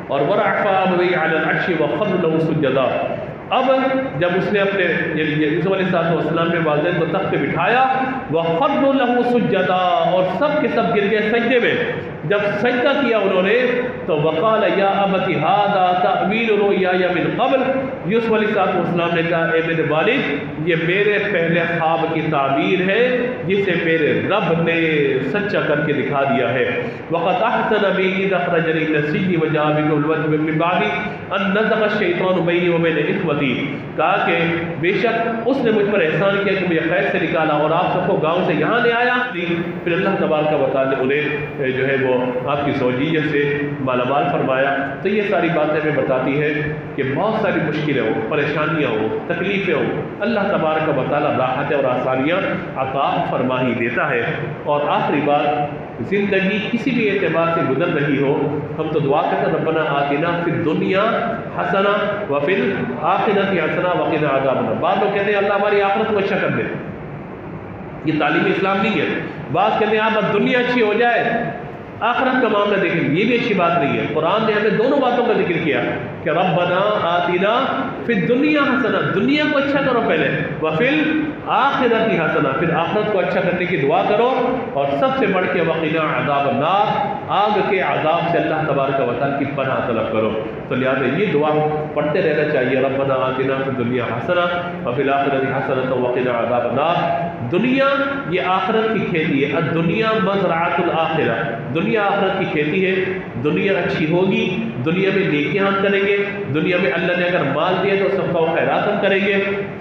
اور ورعف ابویہ علی العرش وخروا له سجدا، اب جب اس نے اپنے یعنی یوسف علیہ السلام نے والدین کو تخت پہ بٹھایا، وخروا له سجدا، اور سب کے سب گر گئے سجدے میں۔ جب سجدہ کیا انہوں نے تو وقال یا ابت ھذا تأویل رؤیایا من قبل، یوسف علیہ السلام نے کہا اے میرے والد یہ میرے پہلے خواب کی تعبیر ہے جسے میرے رب نے سچا کر کے دکھا دیا ہے۔ وقد احسن بی اذ اخرجنی من السجن وجاء بکم من بعد ان نزغ الشیطان بینی وبین اخوتی، کہا کہ بے شک اس نے مجھ پر احسان کیا کہ مجھے قید سے نکالا اور آپ سب کو گاؤں سے یہاں لے آیا، پھر اللہ تبارک و تعالی نے انہیں جو ہے وہ آپ کی زوجیت سے مالا مال فرمایا۔ تو یہ ساری باتیں ہمیں بتاتی ہے کہ بہت ساری مشکلیں ہوں، پریشانیاں ہوں، تکلیفیں ہوں، اللہ تبارک و تعالی راحتیں اور آسانیاں عطا فرما ہی دیتا ہے۔ اور آخری بات، زندگی کسی بھی اعتبار سے گزر رہی ہو، ہم تو دعا کرتے ہیں ربنا آتنا فی الدنیا حسنہ وفی الآخرۃ حسنہ وقنا عذاب النار۔ بعض لوگ کہتے ہیں اللہ ہماری آخرت کو اچھا کر دے، یہ تعلیم اسلام نہیں ہے۔ بعض کہتے ہیں آپ دنیا اچھی ہو جائے، آخرت کا معاملہ دیکھیں، یہ بھی اچھی بات نہیں ہے۔ قرآن نے ہمیں دونوں باتوں کا ذکر کیا کہ ربنا آتنا فی الدنیا حسنہ، دنیا کو اچھا کرو پہلے، وفی الآخرۃ حسنہ، پھر آخرت کو اچھا کرنے کی دعا کرو، اور سب سے بڑھ کے وقنا عذاب النار، آگ کے عذاب سے اللہ تبارک و تعالیٰ کی پناہ طلب کرو۔ تو لہٰذا یہ دعا پڑھتے رہنا چاہیے، ربنا آتنا فی الدنیا حسنہ وفی الآخرۃ حسنہ وقنا عذاب النار۔ دنیا یہ آخرت کی کھیتی ہے، الدنیا مزرعۃ الآخرہ، دنیا آخرت کی کھیتی ہے۔ دنیا اچھی ہوگی، دنیا میں نیکیاں ہم کریں گے، دنیا میں اللہ نے اگر مال دیا تو صدقہ و خیرات ہم کریں گے،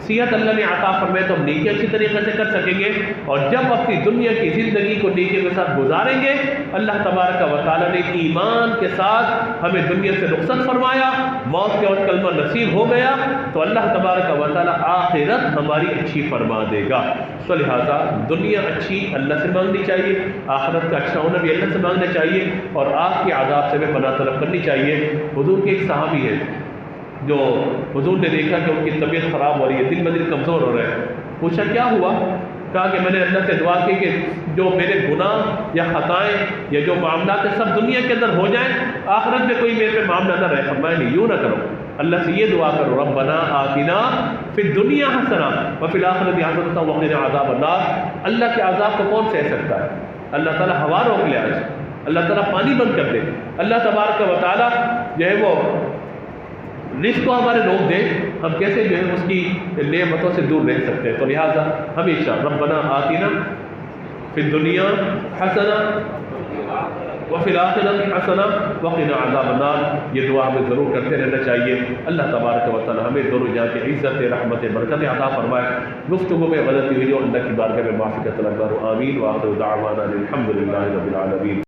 صحت اللہ نے عطا فرمائے تو ہم نیکیاں اچھی طریقے سے کر سکیں گے، اور جب اپنی دنیا کی زندگی کو نیکیوں کے ساتھ گزاریں گے، اللہ تبارک و تعالیٰ نے ایمان کے ساتھ ہمیں دنیا سے رخصت فرمایا، موت کے وقت کلمہ نصیب ہو گیا، تو اللہ تبارک و تعالیٰ آخرت ہماری اچھی فرما دے گا۔ تو لہٰذا دنیا اچھی اللہ سے مانگنی چاہیے، آخرت کا اچھا ہونا بھی اللہ سے مانگنا چاہیے، اور آگ کے عذاب سے بھی پناہ طلب کرنی چاہیے۔ حضور کے ایک صحابی ہے جو حضور نے دیکھا کہ ان کی طبیعت خراب ہو رہی ہے، دن بدن کمزور ہو رہے ہیں، پوچھا کیا ہوا؟ کہا کہ میں نے اللہ سے دعا کی کہ جو میرے گناہ یا خطائیں یا جو معاملات ہیں سب دنیا کے اندر ہو جائیں، آخرت میں کوئی میرے پہ معاملہ نہ رہے۔ فرمایا نہیں، یوں نہ کرو، اللہ سے یہ دعا کرو، ربنا آتنا فی الدنیا حسنہ وفی الآخرۃ حسنہ وقنا عذاب النار۔ اللہ کے عذاب کو کون سہ سکتا ہے؟ اللہ تعالیٰ ہوا روک لے، آج اللہ تعالیٰ پانی بند کر دے، اللہ تبارک و تعالیٰ جو ہے وہ رزق کو ہمارے روک دے، ہم کیسے جو ہے اس کی نعمتوں سے دور رہ سکتے ہیں؟ تو لہٰذا ہمیشہ ربنا آتنا فی الدنیا حسنہ وفی الآخرۃ حسنہ وقنا عذاب النار، یہ دعا ہمیں ضرور کرتے رہنا چاہیے۔ اللہ تبارک و تعالیٰ ہمیں دونوں جہاں کی عزت، رحمت، برکت عطا فرمائے۔ گفتگو میں غلطی ہوئی ہو اللہ کی بارگاہ میں معافی کا طلب کرو، آمین، وآخر دعوانا الحمد للہ رب العالمین۔